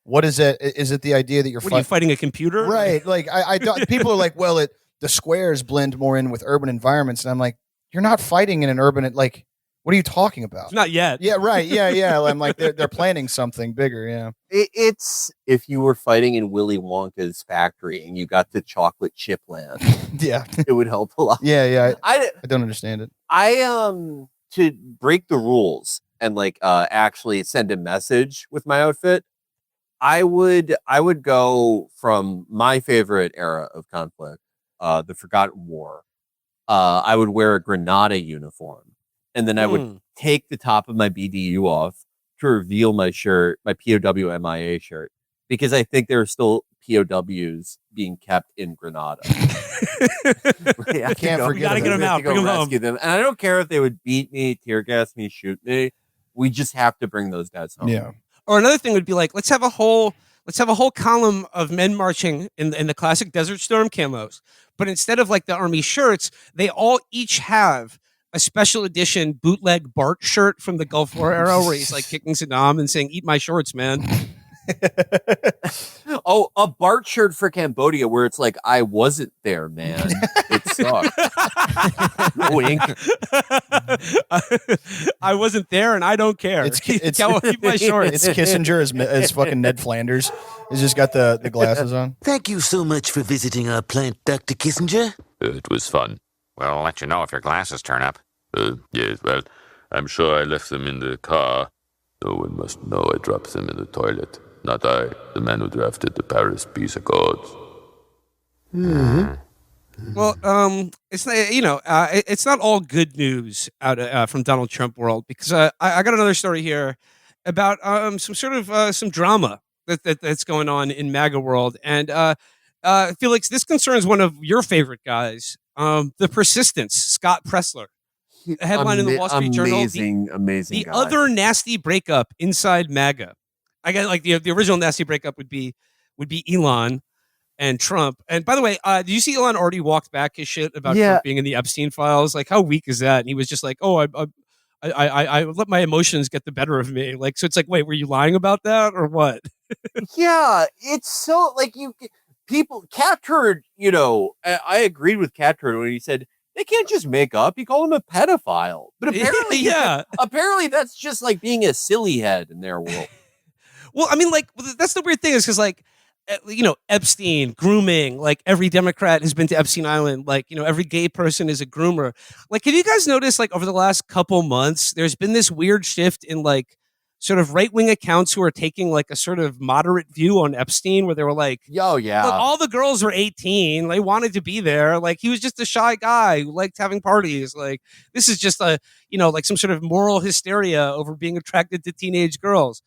Speaker 2: what is it? Is it the idea that you're
Speaker 1: What are you fighting a computer?
Speaker 2: Right. Like I don't, people are like, well, the squares blend more in with urban environments. And I'm like, you're not fighting in an urban, like, what are you talking about?
Speaker 1: Not yet.
Speaker 2: Yeah, right. Yeah. I'm like, they're planning something bigger. Yeah.
Speaker 3: It's if you were fighting in Willy Wonka's factory and you got to chocolate chip land,
Speaker 2: Yeah.
Speaker 3: it would help a lot.
Speaker 2: Yeah.
Speaker 3: I
Speaker 2: I don't understand it.
Speaker 3: To break the rules and like actually send a message with my outfit, I would go from my favorite era of conflict, the Forgotten War. I would wear a Grenada uniform, and then I would take the top of my BDU off to reveal my shirt, my POW MIA shirt, because I think there are still POWs being kept in Grenada.
Speaker 2: I can't forget
Speaker 1: You gotta get them out. Bring them home.
Speaker 3: Rescue them. And I don't care if they would beat me, tear gas me, shoot me. We just have to bring those guys home.
Speaker 2: Yeah.
Speaker 1: Or another thing would be like, let's have a whole column of men marching in the classic Desert Storm camos. But instead of like the army shirts, they all each have a special edition bootleg Bart shirt from the Gulf War era where he's like kicking Saddam and saying, "Eat my shorts, man."
Speaker 3: Oh, a Bart shirt for Cambodia where it's like, I wasn't there, man. It sucked. Wink.
Speaker 1: I wasn't there and I don't care.
Speaker 2: It's
Speaker 1: Keep my shorts.
Speaker 2: It's Kissinger as fucking Ned Flanders. He's just got the glasses on.
Speaker 5: Thank you so much for visiting our plant, Dr. Kissinger.
Speaker 6: It was fun. Well, I'll let you know if your glasses turn up. Yes, well, I'm sure I left them in the car. No one must know I dropped them in the toilet. Not I, the man who drafted the Paris Peace Accords.
Speaker 1: Well, it's it's not all good news out from Donald Trump world because I got another story here about some sort of some drama that's going on in MAGA world, and Felix, this concerns one of your favorite guys, the Persistence, Scott Presler. A headline in the Wall Street Journal:
Speaker 3: amazing
Speaker 1: the
Speaker 3: guy.
Speaker 1: other nasty breakup inside MAGA. I got like the original nasty breakup would be Elon and Trump. And by the way, do you see Elon already walked back his shit about Trump being in the Epstein files? Like, how weak is that? And he was just like, "Oh, I let my emotions get the better of me." Like, so it's like, wait, were you lying about that or what?
Speaker 3: Yeah, it's so like Cat Turd, I agreed with Cat Turd when he said they can't just make up. You call him a pedophile. But apparently, apparently that's just like being a silly head in their world.
Speaker 1: Well, I mean, like, that's the weird thing is because, like, Epstein, grooming, like, every Democrat has been to Epstein Island. Like, every gay person is a groomer. Like, have you guys noticed, like, over the last couple months, there's been this weird shift in, like, sort of right-wing accounts who are taking like a sort of moderate view on Epstein, where they were like,
Speaker 3: Yo, yeah.
Speaker 1: look, all the girls were 18. They wanted to be there. Like, he was just a shy guy who liked having parties. Like, this is just like some sort of moral hysteria over being attracted to teenage girls.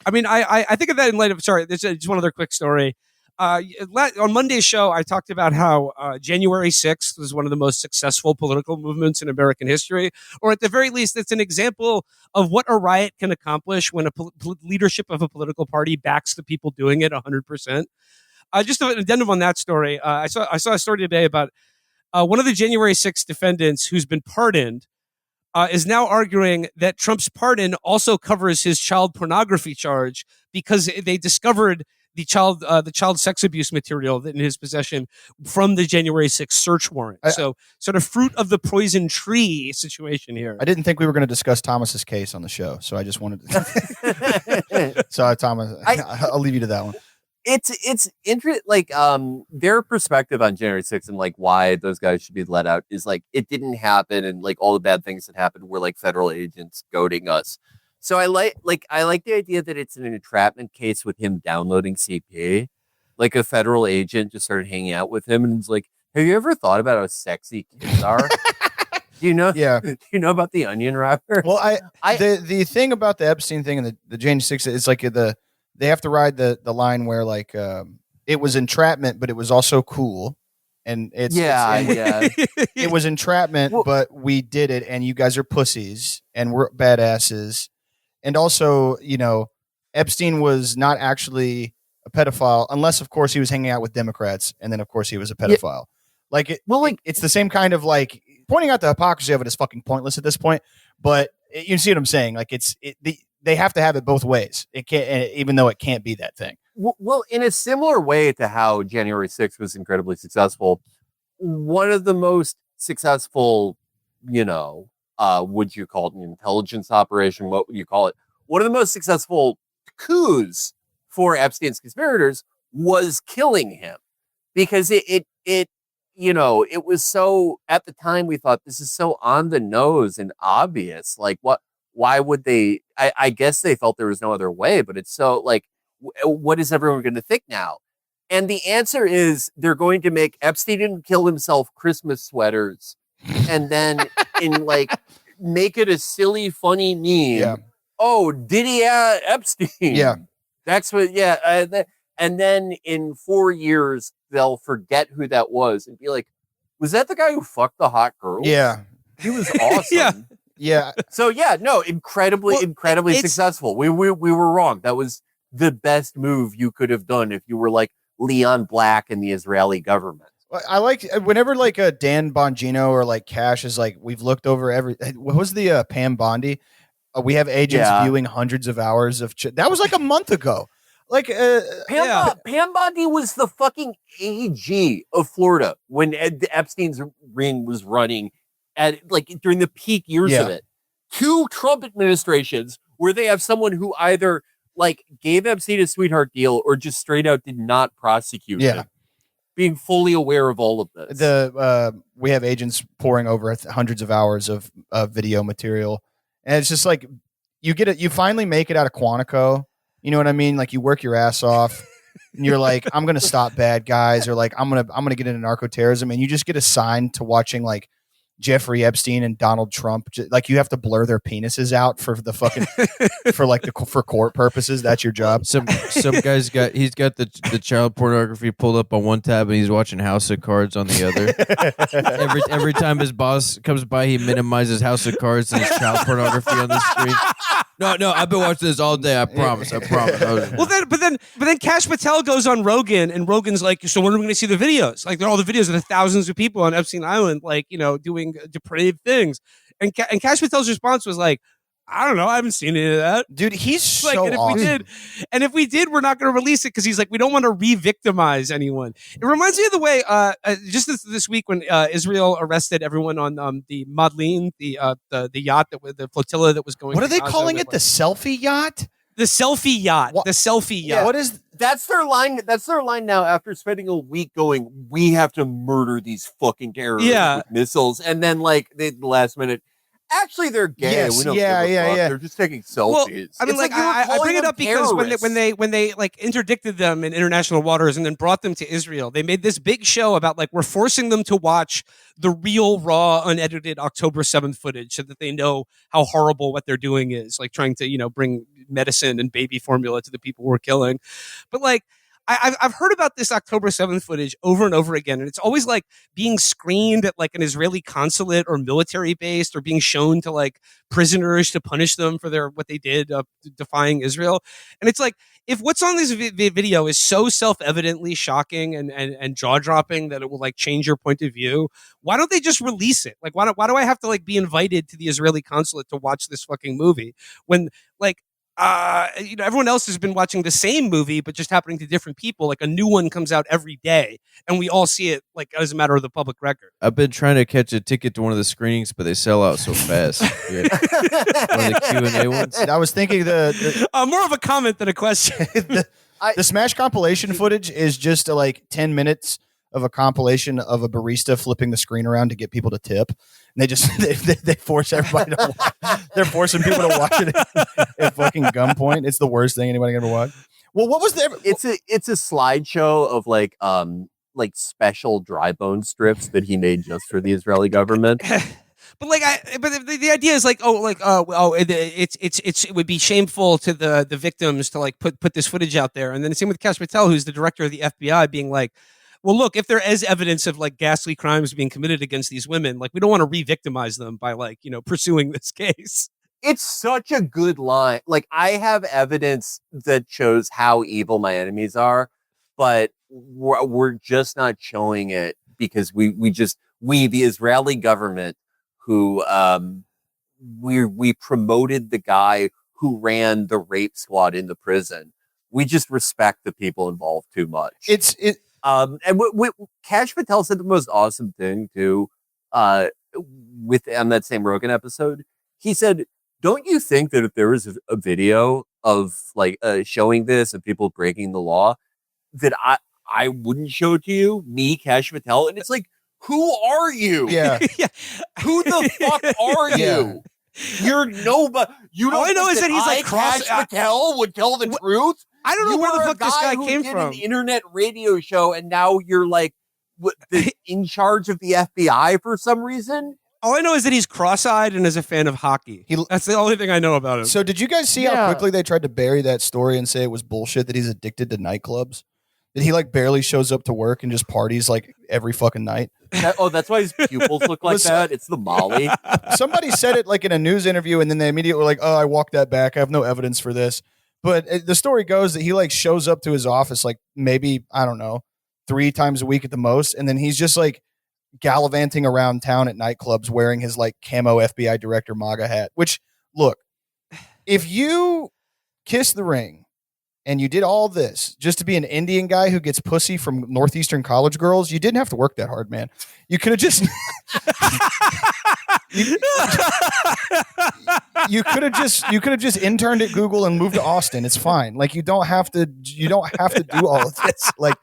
Speaker 1: I mean, I think of that in light of, sorry, there's just one other quick story. On Monday's show, I talked about how January 6th was one of the most successful political movements in American history, or at the very least, it's an example of what a riot can accomplish when a leadership of a political party backs the people doing it 100%. Just an addendum on that story. I saw a story today about one of the January 6th defendants who's been pardoned is now arguing that Trump's pardon also covers his child pornography charge because they discovered the child sex abuse material in his possession from the January 6th search warrant. So sort of fruit of the poison tree situation here.
Speaker 2: I didn't think we were going to discuss Thomas's case on the show, so I just wanted to. So Thomas, I'll leave you to that one.
Speaker 3: It's interesting. Like their perspective on January 6th and like why those guys should be let out is like it didn't happen, and like all the bad things that happened were like federal agents goading us. So I like the idea that it's an entrapment case with him downloading CP. Like a federal agent just started hanging out with him and was like, "Have you ever thought about how sexy kids are?" Do you know? Yeah. Do you know about the onion wrapper?
Speaker 2: Well, the thing about the Epstein thing and the January 6th is like they have to ride the line where like it was entrapment, but it was also cool. And it was entrapment, but we did it, and you guys are pussies, and we're badasses. And also, you know, Epstein was not actually a pedophile, unless, of course, he was hanging out with Democrats, and then, of course, he was a pedophile. Yeah. It's the same kind of like pointing out the hypocrisy of it is fucking pointless at this point. But you see what I'm saying? Like they have to have it both ways. It can't, even though it can't be that thing.
Speaker 3: Well, in a similar way to how January 6th was incredibly successful, one of the most successful, you know, would you call it an intelligence operation? What would you call it? One of the most successful coups for Epstein's conspirators was killing him, because it you know, it was so, at the time we thought this is so on the nose and obvious. Like why would they, I guess they felt there was no other way, but it's so like, what is everyone going to think now? And the answer is they're going to make Epstein kill himself Christmas sweaters, and then make it a silly, funny meme. Yeah. Oh, did he Epstein?
Speaker 2: Yeah.
Speaker 3: That's what, yeah. And then in 4 years, they'll forget who that was and be like, was that the guy who fucked the hot girl?
Speaker 2: Yeah.
Speaker 3: He was awesome.
Speaker 2: Yeah. Yeah.
Speaker 3: So yeah, no, incredibly successful. We were wrong. That was the best move you could have done if you were like Leon Black in the Israeli government.
Speaker 2: I like whenever like Dan Bongino or like Cash is like, we've looked over what was the Pam Bondi? We have agents viewing hundreds of hours of that was like a month ago. Like
Speaker 3: Pam Bondi was the fucking AG of Florida when Epstein's ring was running at like during the peak years of it. 2 Trump administrations where they have someone who either like gave Epstein a sweetheart deal or just straight out did not prosecute him, being fully aware of all of this.
Speaker 2: We have agents pouring over hundreds of hours of video material, and it's just like you finally make it out of Quantico. You know what I mean? Like you work your ass off, and you're like, I'm gonna stop bad guys, or like I'm gonna get into narco-terrorism, and you just get assigned to watching like Jeffrey Epstein and Donald Trump. Like you have to blur their penises out for the fucking for court purposes. That's your job.
Speaker 4: Some guy's got the child pornography pulled up on one tab and he's watching House of Cards on the other. every time his boss comes by, he minimizes House of Cards and his child pornography on the screen. No, I've been watching this all day. I promise.
Speaker 1: Well, but then Cash Patel goes on Rogan, and Rogan's like, so when are we going to see the videos? Like, they're all the videos of the thousands of people on Epstein Island, like, you know, doing depraved things. And Cash Patel's response was like, I don't know, I haven't seen any of that.
Speaker 2: Dude, he's
Speaker 1: like,
Speaker 2: so
Speaker 1: awesome. If we did, we're not going to release it because he's like, we don't want to re-victimize anyone. It reminds me of the way, just this week when Israel arrested everyone on the Madlin, the yacht, the flotilla that was going.
Speaker 2: What are they calling it? The selfie yacht?
Speaker 1: The selfie yacht. What? The selfie yacht.
Speaker 2: Yeah, what is?
Speaker 3: That's their line. That's their line now. After spending a week going, we have to murder these fucking terrorists with missiles, and then like the last minute. Actually, they're gay.
Speaker 2: Yes,
Speaker 3: We don't
Speaker 2: yeah,
Speaker 3: give a
Speaker 2: yeah,
Speaker 3: fuck.
Speaker 2: yeah.
Speaker 3: They're just taking
Speaker 1: Well,
Speaker 3: selfies.
Speaker 1: I mean,
Speaker 3: It's
Speaker 1: like,
Speaker 3: you were
Speaker 1: I
Speaker 3: calling
Speaker 1: bring it
Speaker 3: them
Speaker 1: up because
Speaker 3: terrorists.
Speaker 1: when they like interdicted them in international waters and then brought them to Israel, they made this big show about like we're forcing them to watch the real, raw, unedited October 7th footage so that they know how horrible what they're doing is, like trying to bring medicine and baby formula to the people we're killing. But like, I've heard about this October 7th footage over and over again, and it's always like being screened at like an Israeli consulate or military base, or being shown to like prisoners to punish them for what they did defying Israel. And it's like, if what's on this video is so self-evidently shocking and jaw-dropping that it will like change your point of view, why don't they just release it? Like, why do I have to like be invited to the Israeli consulate to watch this fucking movie when like everyone else has been watching the same movie, but just happening to different people. Like a new one comes out every day, and we all see it like as a matter of the public record.
Speaker 4: I've been trying to catch a ticket to one of the screenings, but they sell out so fast. Yeah. One of the Q&A ones.
Speaker 2: I was thinking
Speaker 1: More of a comment than a question.
Speaker 2: the Smash compilation footage is just like 10 minutes of a compilation of a barista flipping the screen around to get people to tip. And they just they force everybody to watch. They're forcing people to watch it at fucking gunpoint. It's the worst thing anybody can ever watch. Well, what was the
Speaker 3: It's a slideshow of like special dry bone strips that he made just for the Israeli government.
Speaker 1: But like, the idea is like, it would be shameful to the victims to like put this footage out there, and then the same with Kash Patel, who's the director of the FBI, being like, well, look, if there is evidence of like ghastly crimes being committed against these women, like we don't want to re-victimize them by like pursuing this case.
Speaker 3: It's such a good line. Like, I have evidence that shows how evil my enemies are, but we're just not showing it because we the Israeli government, who we promoted the guy who ran the rape squad in the prison. We just respect the people involved too much. And Kash Patel said the most awesome thing too, on that same Rogan episode. He said, "Don't you think that if there was a video of like showing this and people breaking the law, that I wouldn't show it to you, me, Kash Patel?" And it's like, who are you?
Speaker 2: Yeah.
Speaker 3: Who the fuck are you? You're nobody. You don't.
Speaker 1: All I know is that he's like
Speaker 3: Kash Patel would tell the truth.
Speaker 1: I don't know where the fuck this guy came
Speaker 3: did
Speaker 1: from.
Speaker 3: An internet radio show, and now you're like in charge of the FBI for some reason.
Speaker 1: All I know is that he's cross-eyed and is a fan of hockey. That's the only thing I know about him.
Speaker 2: So did you guys see how quickly they tried to bury that story and say it was bullshit that he's addicted to nightclubs? That he like barely shows up to work and just parties like every fucking night?
Speaker 3: That's why his pupils look like that. It's the Molly.
Speaker 2: Somebody said it like in a news interview, and then they immediately were like, "Oh, I walked that back. I have no evidence for this." But the story goes that he like shows up to his office like maybe, I don't know, 3 times a week at the most, and then he's just like gallivanting around town at nightclubs wearing his like camo FBI director MAGA hat. Which, look, if you kiss the ring and you did all this just to be an Indian guy who gets pussy from Northeastern college girls, you didn't have to work that hard, man. You could have just you could have just interned at Google and moved to Austin. It's fine. Like you don't have to do all of this. Like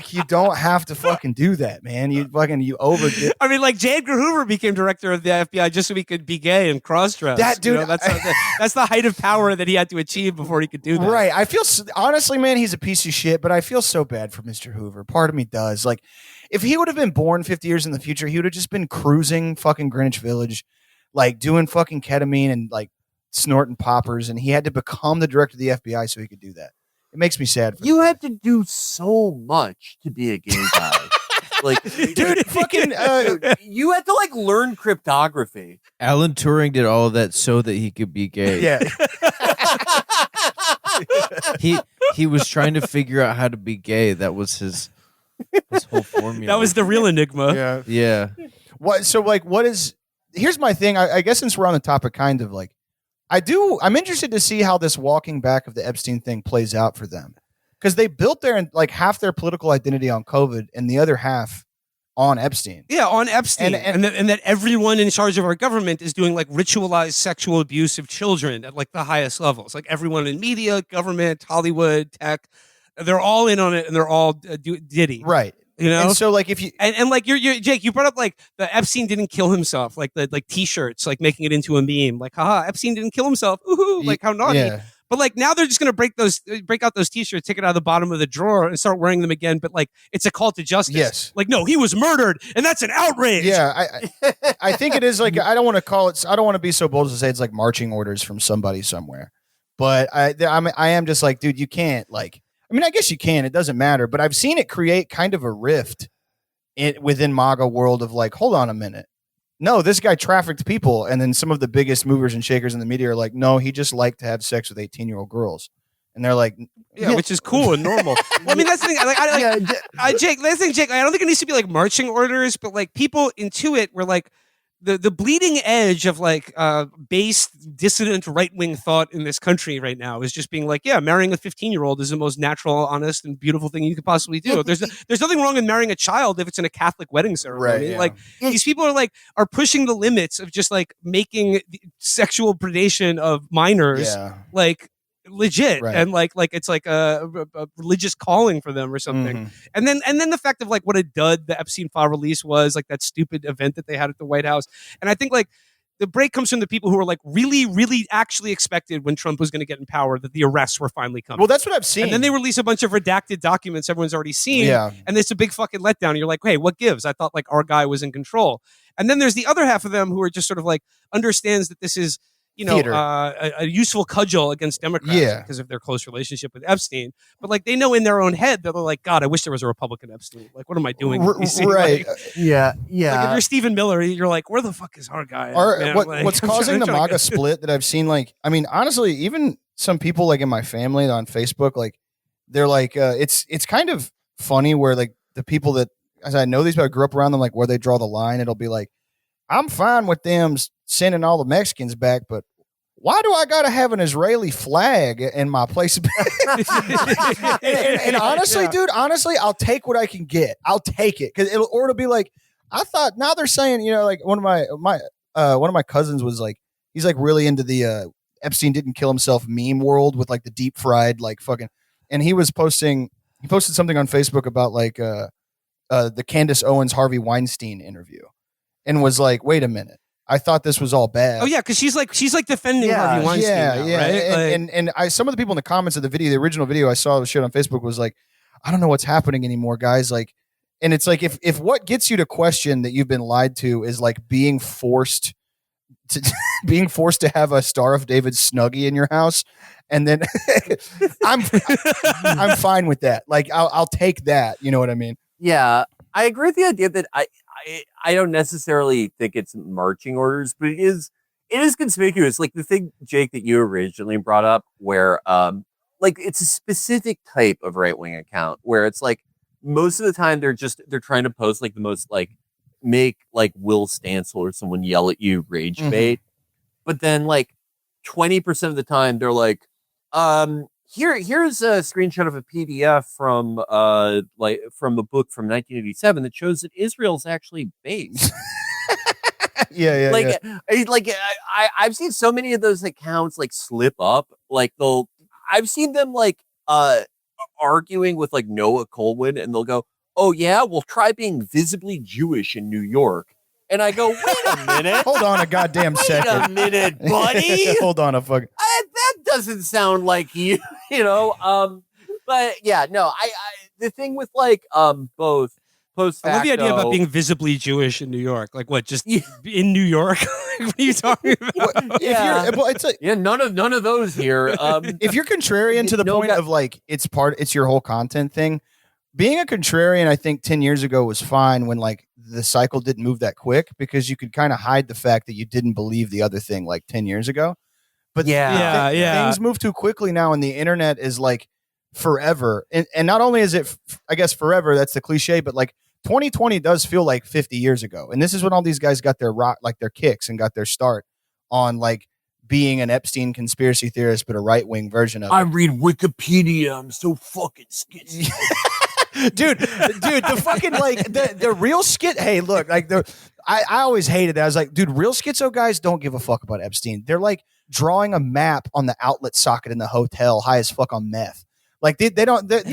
Speaker 2: you don't have to fucking do that, man. You overdid.
Speaker 1: I mean, like J. Edgar Hoover became director of the FBI just so he could be gay and cross-dress.
Speaker 2: That dude,
Speaker 1: that's the height of power that he had to achieve before he could do that.
Speaker 2: Right. I feel honestly, man, he's a piece of shit, but I feel so bad for Mr. Hoover. Part of me does. Like, if he would have been born 50 years in the future, he would have just been cruising fucking Greenwich Village, like doing fucking ketamine and like snorting poppers, and he had to become the director of the FBI so he could do that. It makes me sad.
Speaker 3: You had to do so much to be a gay guy. Like,
Speaker 2: dude, fucking,
Speaker 3: you had to like learn cryptography.
Speaker 4: Alan Turing did all of that so that he could be gay.
Speaker 2: Yeah.
Speaker 4: He was trying to figure out how to be gay. That was his whole formula.
Speaker 1: That was the real enigma.
Speaker 2: Yeah.
Speaker 4: Yeah.
Speaker 2: What? So like, what is? Here's my thing. I guess since we're on the topic, kind of like, I'm interested to see how this walking back of the Epstein thing plays out for them, because they built their like half their political identity on COVID and the other half on Epstein.
Speaker 1: Yeah, on Epstein, and that everyone in charge of our government is doing like ritualized sexual abuse of children at like the highest levels. Like everyone in media, government, Hollywood, tech, they're all in on it, and they're all Diddy.
Speaker 2: Right.
Speaker 1: You know,
Speaker 2: And so like if you
Speaker 1: and like you're Jake, you brought up like the Epstein didn't kill himself, like the like T-shirts, like making it into a meme, like haha, Epstein didn't kill himself, ooh, like how naughty.
Speaker 2: Yeah.
Speaker 1: But like now they're just gonna break out those T-shirts, take it out of the bottom of the drawer, and start wearing them again. But like it's a call to justice.
Speaker 2: Yes.
Speaker 1: Like no, he was murdered, and that's an outrage.
Speaker 2: Yeah, I think it is like I don't want to call it. I don't want to be so bold as to say it's like marching orders from somebody somewhere. But I am just like, dude, you can't like. I mean, I guess you can. It doesn't matter. But I've seen it create kind of a rift within MAGA world of like, hold on a minute. No, this guy trafficked people. And then some of the biggest movers and shakers in the media are like, no, he just liked to have sex with 18-year-old girls. And they're like,
Speaker 1: yeah, which is cool and normal. Well, I mean, that's the thing. Jake, last thing, Jake, I don't think it needs to be like marching orders, but like people intuit were like, the bleeding edge of like base dissident right-wing thought in this country right now is just being like, yeah, marrying a 15-year-old is the most natural, honest, and beautiful thing you could possibly do. There's nothing wrong with marrying a child if it's in a Catholic wedding ceremony.
Speaker 2: Right, yeah.
Speaker 1: Like these people are pushing the limits of just like making sexual predation of minors like legit,
Speaker 2: right.
Speaker 1: and like it's like a religious calling for them or something. And then the fact of like what a dud the Epstein file release was, like that stupid event that they had at the White House. And I think like the break comes from the people who were like really actually expected when Trump was going to get in power that the arrests were finally coming.
Speaker 2: Well, that's what I've seen.
Speaker 1: And then they release a bunch of redacted documents everyone's already seen.
Speaker 2: Yeah.
Speaker 1: And it's a big fucking letdown. And you're like, hey, what gives? I thought like our guy was in control. And then there's the other half of them who are just sort of like understands that this is, you know, a useful cudgel against Democrats because of their close relationship with Epstein. But like they know in their own head that they're like, God, I wish there was a Republican Epstein. Like, what am I doing?
Speaker 2: Right.
Speaker 1: Like,
Speaker 3: yeah.
Speaker 1: Like if you're Stephen Miller, you're like, where the fuck is our guy?
Speaker 2: What's causing the MAGA split that I've seen, like, I mean, honestly, even some people like in my family on Facebook, like they're like, it's kind of funny where like the people that, as I know these people, I grew up around them, like where they draw the line, it'll be like, I'm fine with them sending all the Mexicans back, but why do I got to have an Israeli flag in my place? and honestly, dude, I'll take what I can get. I'll take it because it'll be like, I thought now they're saying, you know, like one of my cousins was like, he's like really into the Epstein didn't kill himself meme world with like the deep fried like fucking, and he posted something on Facebook about like the Candace Owens Harvey Weinstein interview, and was like, wait a minute. I thought this was all bad.
Speaker 1: Oh yeah, because she's like defending Harvey Weinstein. Yeah,
Speaker 2: right? And some of the people in the comments of the video, the original video I saw was shared on Facebook, was like, I don't know what's happening anymore, guys. Like, and it's like if what gets you to question that you've been lied to is like being forced to have a Star of David Snuggie in your house, and then I'm fine with that. Like I'll take that. You know what I mean?
Speaker 3: Yeah, I agree with the idea that I don't necessarily think it's marching orders, but it is conspicuous. Like the thing, Jake, that you originally brought up, where like it's a specific type of right wing account where it's like most of the time they're trying to post like the most like make like Will Stancil or someone yell at you rage bait, but then like 20% of the time they're like, Here's a screenshot of a PDF from a book from 1987 that shows that Israel's actually based. I've seen so many of those accounts like slip up. Like I've seen them like arguing with like Noah Colwin, and they'll go, "Oh yeah, well try being visibly Jewish in New York." And I go, wait a minute.
Speaker 2: Hold on a goddamn second.
Speaker 3: Wait a minute, buddy.
Speaker 2: Hold on a fucking.
Speaker 3: That doesn't sound like you, you know. But yeah, no. I the thing with like both post facto.
Speaker 1: I love the idea about being visibly Jewish in New York. Like what? Just in New York? What are you talking about?
Speaker 3: None of those here.
Speaker 2: If you're contrarian to the point of like it's your whole content thing. Being a contrarian, I think 10 years ago was fine when like the cycle didn't move that quick because you could kind of hide the fact that you didn't believe the other thing like 10 years ago. But things move too quickly now, and the internet is like forever. And not only is it, I guess, forever, that's the cliche, but like 2020 does feel like 50 years ago. And this is when all these guys got their their kicks and got their start on like being an Epstein conspiracy theorist, but a right-wing version of it.
Speaker 3: I read Wikipedia. I'm so fucking skitsy.
Speaker 2: Dude, the fucking like the real skit. Hey, look, like I always hated that. I was like, dude, real schizo guys don't give a fuck about Epstein. They're like drawing a map on the outlet socket in the hotel, high as fuck on meth. Like they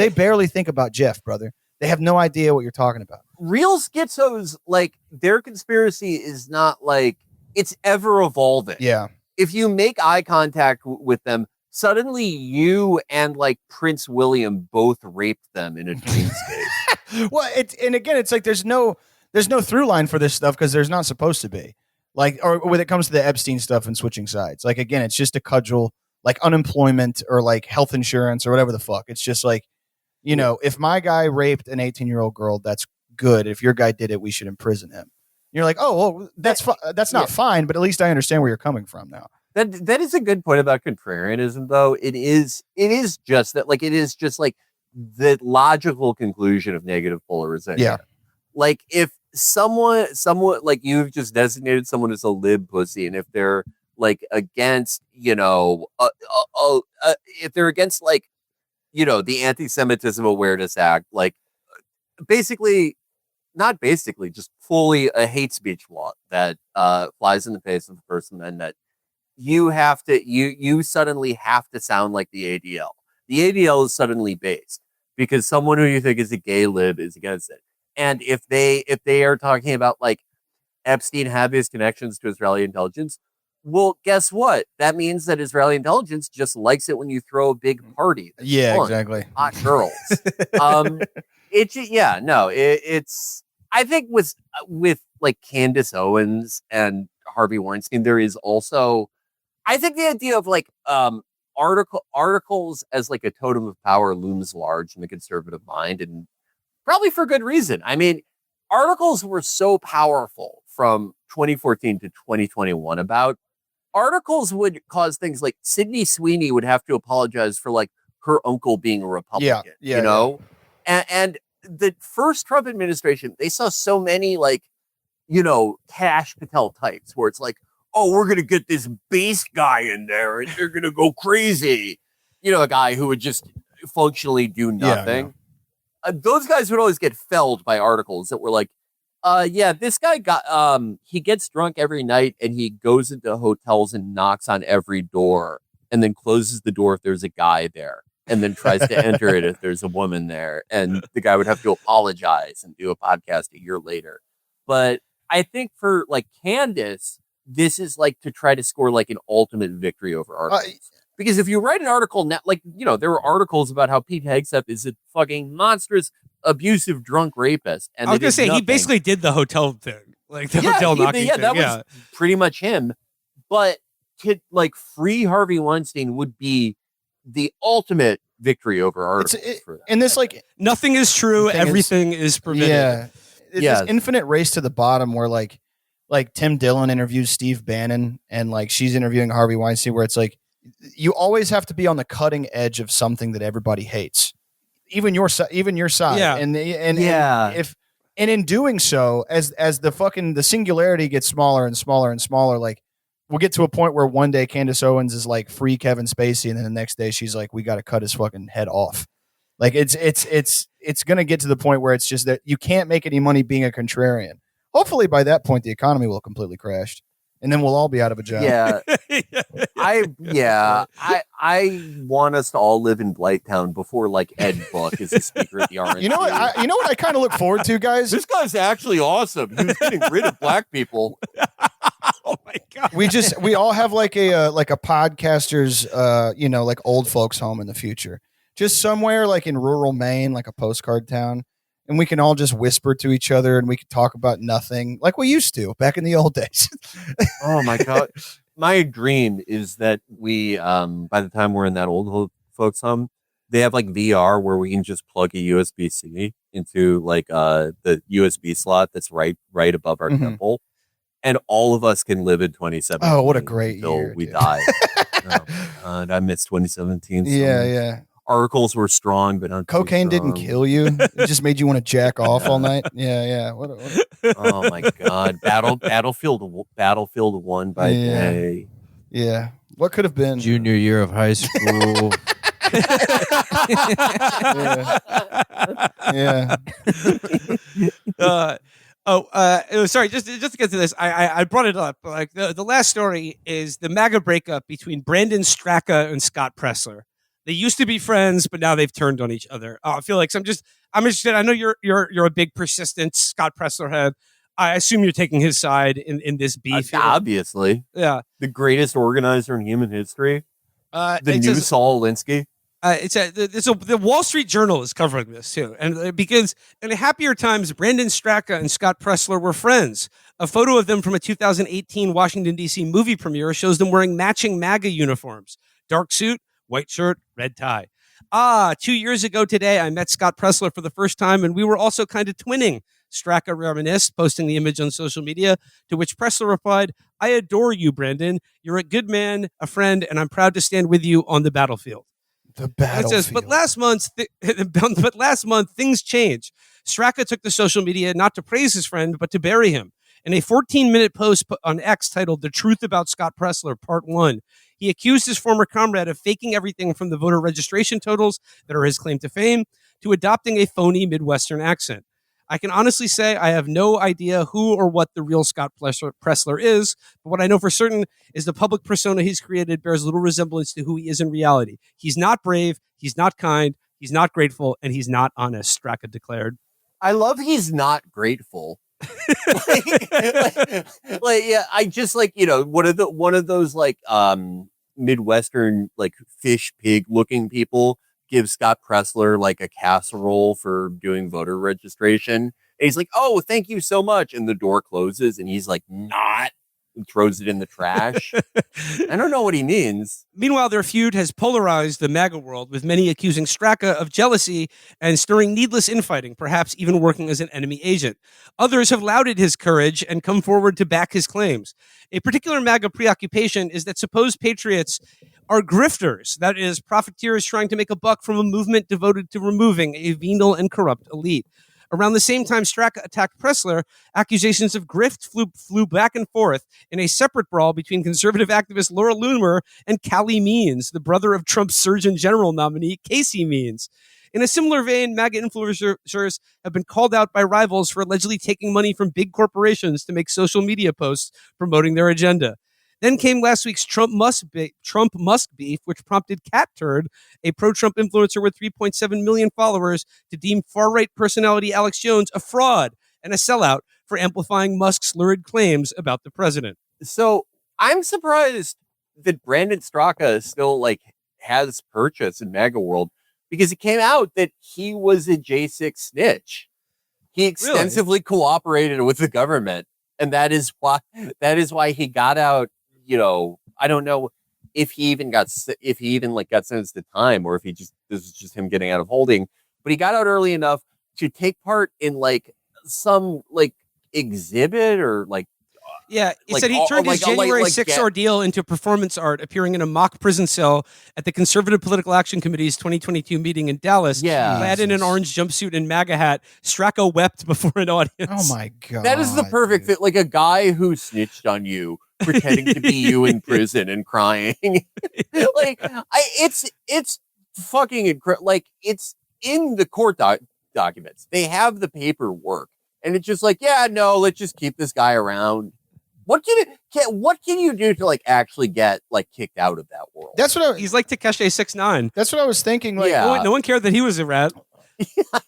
Speaker 2: barely think about Jeff, brother. They have no idea what you're talking about.
Speaker 3: Real schizos, like, their conspiracy is not like, it's ever evolving.
Speaker 2: Yeah.
Speaker 3: If you make eye contact with them, suddenly you and like Prince William both raped them in a dream state.
Speaker 2: Well, and again, it's like there's no through line for this stuff because there's not supposed to be. Like, or when it comes to the Epstein stuff and switching sides, like again, it's just a cudgel, like unemployment or like health insurance or whatever the fuck. It's just like, you know, if my guy raped an 18-year-old girl, that's good. If your guy did it, we should imprison him. You're like, oh, well, that's not fine, but at least I understand where you're coming from now.
Speaker 3: That is a good point about contrarianism, though. It is just that, like, it is just like the logical conclusion of negative polarization.
Speaker 2: Yeah.
Speaker 3: Like, if someone like you've just designated someone as a lib pussy, and if they're like against, you know, if they're against, like, you know, the Anti-Semitism Awareness Act, like, just fully a hate speech law that flies in the face of the First Amendment, you suddenly have to sound like the ADL. The ADL is suddenly based because someone who you think is a gay lib is against it. And if they are talking about like Epstein had his connections to Israeli intelligence, well, guess what? That means that Israeli intelligence just likes it when you throw a big party.
Speaker 2: Yeah,
Speaker 3: fun.
Speaker 2: exactly.
Speaker 3: Hot girls. It's I think with like Candace Owens and Harvey Weinstein, there is also, I think the idea of like articles as like a totem of power looms large in the conservative mind, and probably for good reason. I mean, articles were so powerful from 2014 to 2021 about articles would cause things like Sydney Sweeney would have to apologize for like her uncle being a Republican, you know? Yeah. And the first Trump administration, they saw so many like, you know, Kash Patel types where it's like, oh, we're going to get this base guy in there and they're going to go crazy. You know, a guy who would just functionally do nothing. Yeah. Those guys would always get felled by articles that were like, this guy he gets drunk every night and he goes into hotels and knocks on every door and then closes the door if there's a guy there and then tries to enter it if there's a woman there. And the guy would have to apologize and do a podcast a year later. But I think for like Candace, this is like to try to score like an ultimate victory over articles. Because if you write an article now, like, you know, there were articles about how Pete Hegseth is a fucking monstrous, abusive, drunk rapist. And
Speaker 1: I was going to say, he basically did the hotel thing. Like the hotel knocking thing.
Speaker 3: That was pretty much him. But to like free Harvey Weinstein would be the ultimate victory over articles.
Speaker 2: And this like...
Speaker 1: Nothing is true. Everything is permitted.
Speaker 2: Yeah. It's this infinite race to the bottom where like Tim Dillon interviews Steve Bannon and like she's interviewing Harvey Weinstein, where it's like, you always have to be on the cutting edge of something that everybody hates, even your side. Yeah. And in doing so, as the singularity gets smaller and smaller and smaller, like we'll get to a point where one day Candace Owens is like free Kevin Spacey, and then the next day she's like, we got to cut his fucking head off. Like it's going to get to the point where it's just that you can't make any money being a contrarian. Hopefully by that point, the economy will have completely crashed. And then we'll all be out of a job.
Speaker 3: Yeah. I want us to all live in Blighttown before like Ed Buck is the speaker at the RNC.
Speaker 2: You know what I kind of look forward to, guys?
Speaker 3: This guy's actually awesome. He's getting rid of black people.
Speaker 1: Oh my God.
Speaker 2: We all have like a podcaster's like old folks home in the future. Just somewhere like in rural Maine, like a postcard town. And we can all just whisper to each other and we can talk about nothing like we used to back in the old days.
Speaker 3: Oh my God. My dream is that we, by the time we're in that old folks home, they have like VR where we can just plug a USB-C into like the USB slot that's right above our temple. And all of us can live in 2017.
Speaker 2: Oh, what a great year.
Speaker 3: We die. I miss 2017.
Speaker 2: Yeah.
Speaker 3: Articles were strong, but not
Speaker 2: cocaine didn't kill you. It just made you want to jack off all night. Yeah. What?
Speaker 3: Oh my God! Battlefield 1 by day.
Speaker 2: Yeah. What could have been
Speaker 4: junior year of high school?
Speaker 2: Yeah.
Speaker 1: Sorry. Just to get to this, I brought it up. Like the last story is the MAGA breakup between Brandon Straka and Scott Presler. They used to be friends, but now they've turned on each other. Felix, I'm I'm interested. I know you're a big persistent Scott Presler head. I assume you're taking his side in this beef.
Speaker 3: Obviously.
Speaker 1: Yeah.
Speaker 3: The greatest organizer in human history. The new Saul Alinsky.
Speaker 1: The Wall Street Journal is covering this too, and because in happier times, Brandon Straka and Scott Presler were friends. A photo of them from a 2018 Washington D.C. movie premiere shows them wearing matching MAGA uniforms: dark suit, white shirt, red tie. 2 years ago today, I met Scott Presler for the first time, and we were also kind of twinning. Straka reminisced, posting the image on social media, to which Presler replied, "I adore you, Brandon. You're a good man, a friend, and I'm proud to stand with you on the battlefield."
Speaker 2: The battlefield.
Speaker 1: It says, but last month things changed. Straka took to social media not to praise his friend, but to bury him. In a 14-minute post on X titled "The Truth About Scott Presler, Part 1," he accused his former comrade of faking everything from the voter registration totals that are his claim to fame to adopting a phony Midwestern accent. I can honestly say I have no idea who or what the real Scott Presler is, but what I know for certain is the public persona he's created bears little resemblance to who he is in reality. He's not brave, he's not kind, he's not grateful, and he's not honest, Straka declared.
Speaker 3: I love he's not grateful. Yeah, I just one of those Midwestern fish pig looking people give Scott Presler like a casserole for doing voter registration. And he's like, "Oh, thank you so much." And the door closes and he's like, "Not," and throws it in the trash. I don't know what he means.
Speaker 1: Meanwhile, their feud has polarized the MAGA world, with many accusing Straka of jealousy and stirring needless infighting, perhaps even working as an enemy agent. Others have lauded his courage and come forward to back his claims. A particular MAGA preoccupation is that supposed patriots are grifters, that is, profiteers trying to make a buck from a movement devoted to removing a venal and corrupt elite. Around the same time Straka attacked Presler, accusations of grift flew back and forth in a separate brawl between conservative activist Laura Loomer and Callie Means, the brother of Trump's Surgeon General nominee Casey Means. In a similar vein, MAGA influencers have been called out by rivals for allegedly taking money from big corporations to make social media posts promoting their agenda. Then came last week's Trump Musk beef, which prompted Cat Turd, a pro-Trump influencer with 3.7 million followers, to deem far-right personality Alex Jones a fraud and a sellout for amplifying Musk's lurid claims about the president.
Speaker 3: So I'm surprised that Brandon Straka still has purchase in MAGA world, because it came out that he was a J6 snitch. He extensively cooperated with the government, and that is why he got out. I don't know if he even got sentenced to time, or if this is just him getting out of holding. But he got out early enough to take part in some exhibit or
Speaker 1: Yeah, it said he turned his January 6th ordeal into performance art, appearing in a mock prison cell at the Conservative Political Action Committee's 2022 meeting in Dallas.
Speaker 3: Yeah,
Speaker 1: clad in an orange jumpsuit and MAGA hat, Straka wept before an audience.
Speaker 2: Oh my God.
Speaker 3: That is the perfect fit. Like a guy who snitched on you, pretending to be you in prison and crying. It's fucking incredible. It's in the court documents. They have the paperwork, and it's just let's just keep this guy around. What can you do to actually get kicked out of that world?
Speaker 2: That's what
Speaker 1: he's like Takeshi 6ix9ine.
Speaker 2: That's what I was thinking.
Speaker 1: No one cared that he was a rat.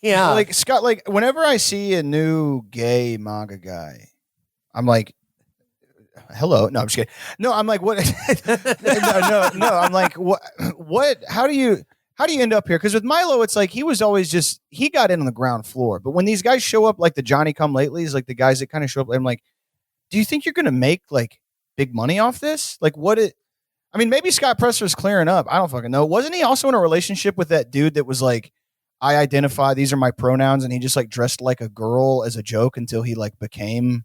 Speaker 2: Yeah. Scott, whenever I see a new gay MAGA guy, I'm like, hello. No, I'm just kidding. No, I'm like, what? no. I'm like, what? How do you end up here? Because with Milo, it's like he was always he got in on the ground floor. But when these guys show up, like the Johnny Come Latelys, like the guys that kind of show up, I'm like, do you think you're going to make big money off this? Maybe Scott Presler's clearing up. I don't fucking know. Wasn't he also in a relationship with that dude that was like, I identify, these are my pronouns, and he just dressed like a girl as a joke until he became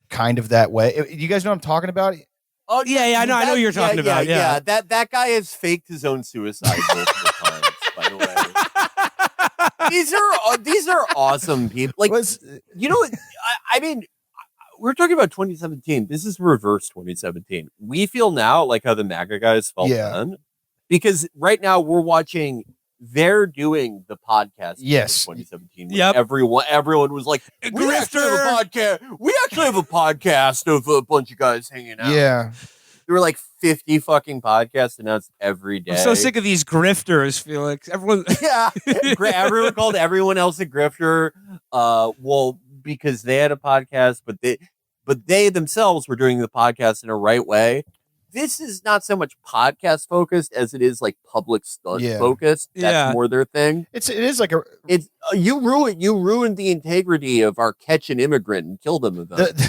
Speaker 2: kind of that way? You guys know what I'm talking about?
Speaker 3: Oh
Speaker 1: yeah, I know. I know you're talking about. Yeah,
Speaker 3: that guy has faked his own suicide multiple times. By the way, these are awesome people. We're talking about 2017. This is reverse 2017. We feel now like how the MAGA guys felt then, because right now we're watching. They're doing the podcast.
Speaker 2: Yes,
Speaker 3: 2017. Yep. Everyone was like, we actually have a podcast of a bunch of guys hanging out.
Speaker 2: Yeah.
Speaker 3: there were like 50 fucking podcasts announced every day.
Speaker 1: I'm so sick of these grifters, Felix. Everyone,
Speaker 3: Yeah, everyone called everyone else a grifter. Well, because they had a podcast, but they themselves were doing the podcast in a right way. This is not so much podcast focused as it is like public stunt focused. That's more their thing.
Speaker 2: It is like
Speaker 3: you ruined the integrity of our catch an immigrant and kill them event.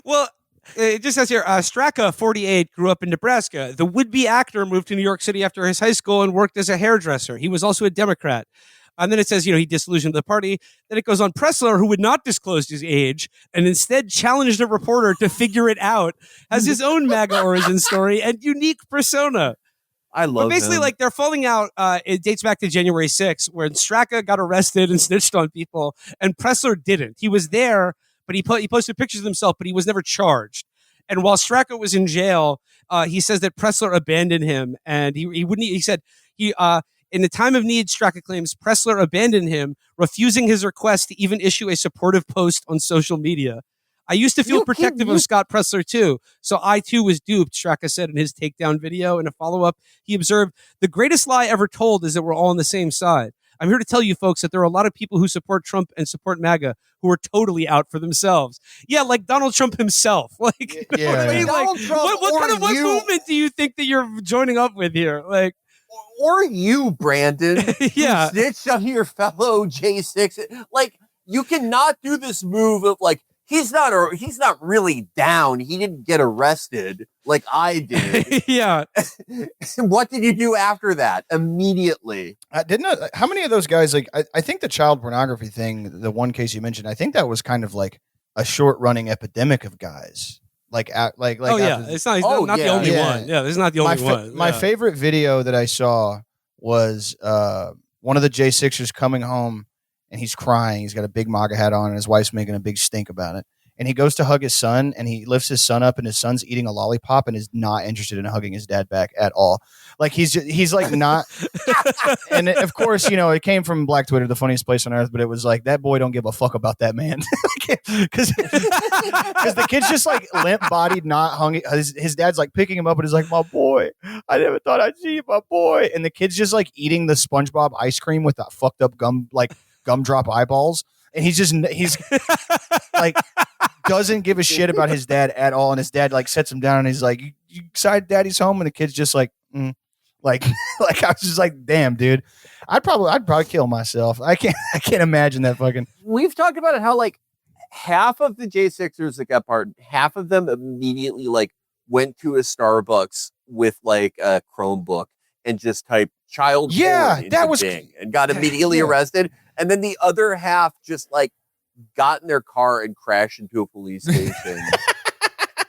Speaker 1: Well, it just says here, Straka, 48, grew up in Nebraska. The would-be actor moved to New York City after his high school and worked as a hairdresser. He was also a Democrat. And then it says, he disillusioned the party. Then it goes on, Presler, who would not disclose his age and instead challenged a reporter to figure it out, has his own MAGA origin story and unique persona.
Speaker 3: I love
Speaker 1: basically,
Speaker 3: him.
Speaker 1: like, they're falling out. It dates back to January 6th, when Straka got arrested and snitched on people, and Presler didn't. He was there, but he posted pictures of himself, but he was never charged. And while Straka was in jail, he says that Presler abandoned him, and he wouldn't. He said in the time of need, Straka claims Presler abandoned him, refusing his request to even issue a supportive post on social media. I used to feel protective of Scott Presler too, so I too was duped, Straka said in his takedown video. In a follow-up, he observed, the greatest lie ever told is that we're all on the same side. I'm here to tell you folks that there are a lot of people who support Trump and support MAGA who are totally out for themselves. Yeah, like Donald Trump himself. Like, what movement do you think that you're joining up with here? Like,
Speaker 3: or you, Brandon,
Speaker 1: yeah,
Speaker 3: who snitched on your fellow J6. Like, you cannot do this move of like, he's not really down. He didn't get arrested like I did.
Speaker 1: Yeah.
Speaker 3: What did you do after that? Immediately.
Speaker 2: How many of those guys, like, I think the child pornography thing, the one case you mentioned, I think that was kind of like a short running epidemic of guys. Like, it's
Speaker 1: not the only one. Yeah, this is not the only one.
Speaker 2: My favorite video that I saw was one of the J6ers coming home and he's crying. He's got a big MAGA hat on and his wife's making a big stink about it. And he goes to hug his son and he lifts his son up and his son's eating a lollipop and is not interested in hugging his dad back at all. Like he's like not. And of course, it came from Black Twitter, the funniest place on earth, but it was like, that boy don't give a fuck about that man. Because the kid's just like limp bodied, not hung. His dad's like picking him up and he's like, my boy, I never thought I'd see you, my boy. And the kid's just like eating the SpongeBob ice cream with that fucked up gumdrop eyeballs. And he's like, doesn't give a shit about his dad at all. And his dad like sets him down and he's like, you excited daddy's home? And the kid's just like, like I was just like, damn, dude, I'd probably kill myself. I can't imagine that fucking.
Speaker 3: We've talked about it, how like half of the J6ers that got pardoned, half of them immediately like went to a Starbucks with like a Chromebook and just typed child porn into Bing and got immediately arrested. And then the other half just like got in their car and crashed into a police station.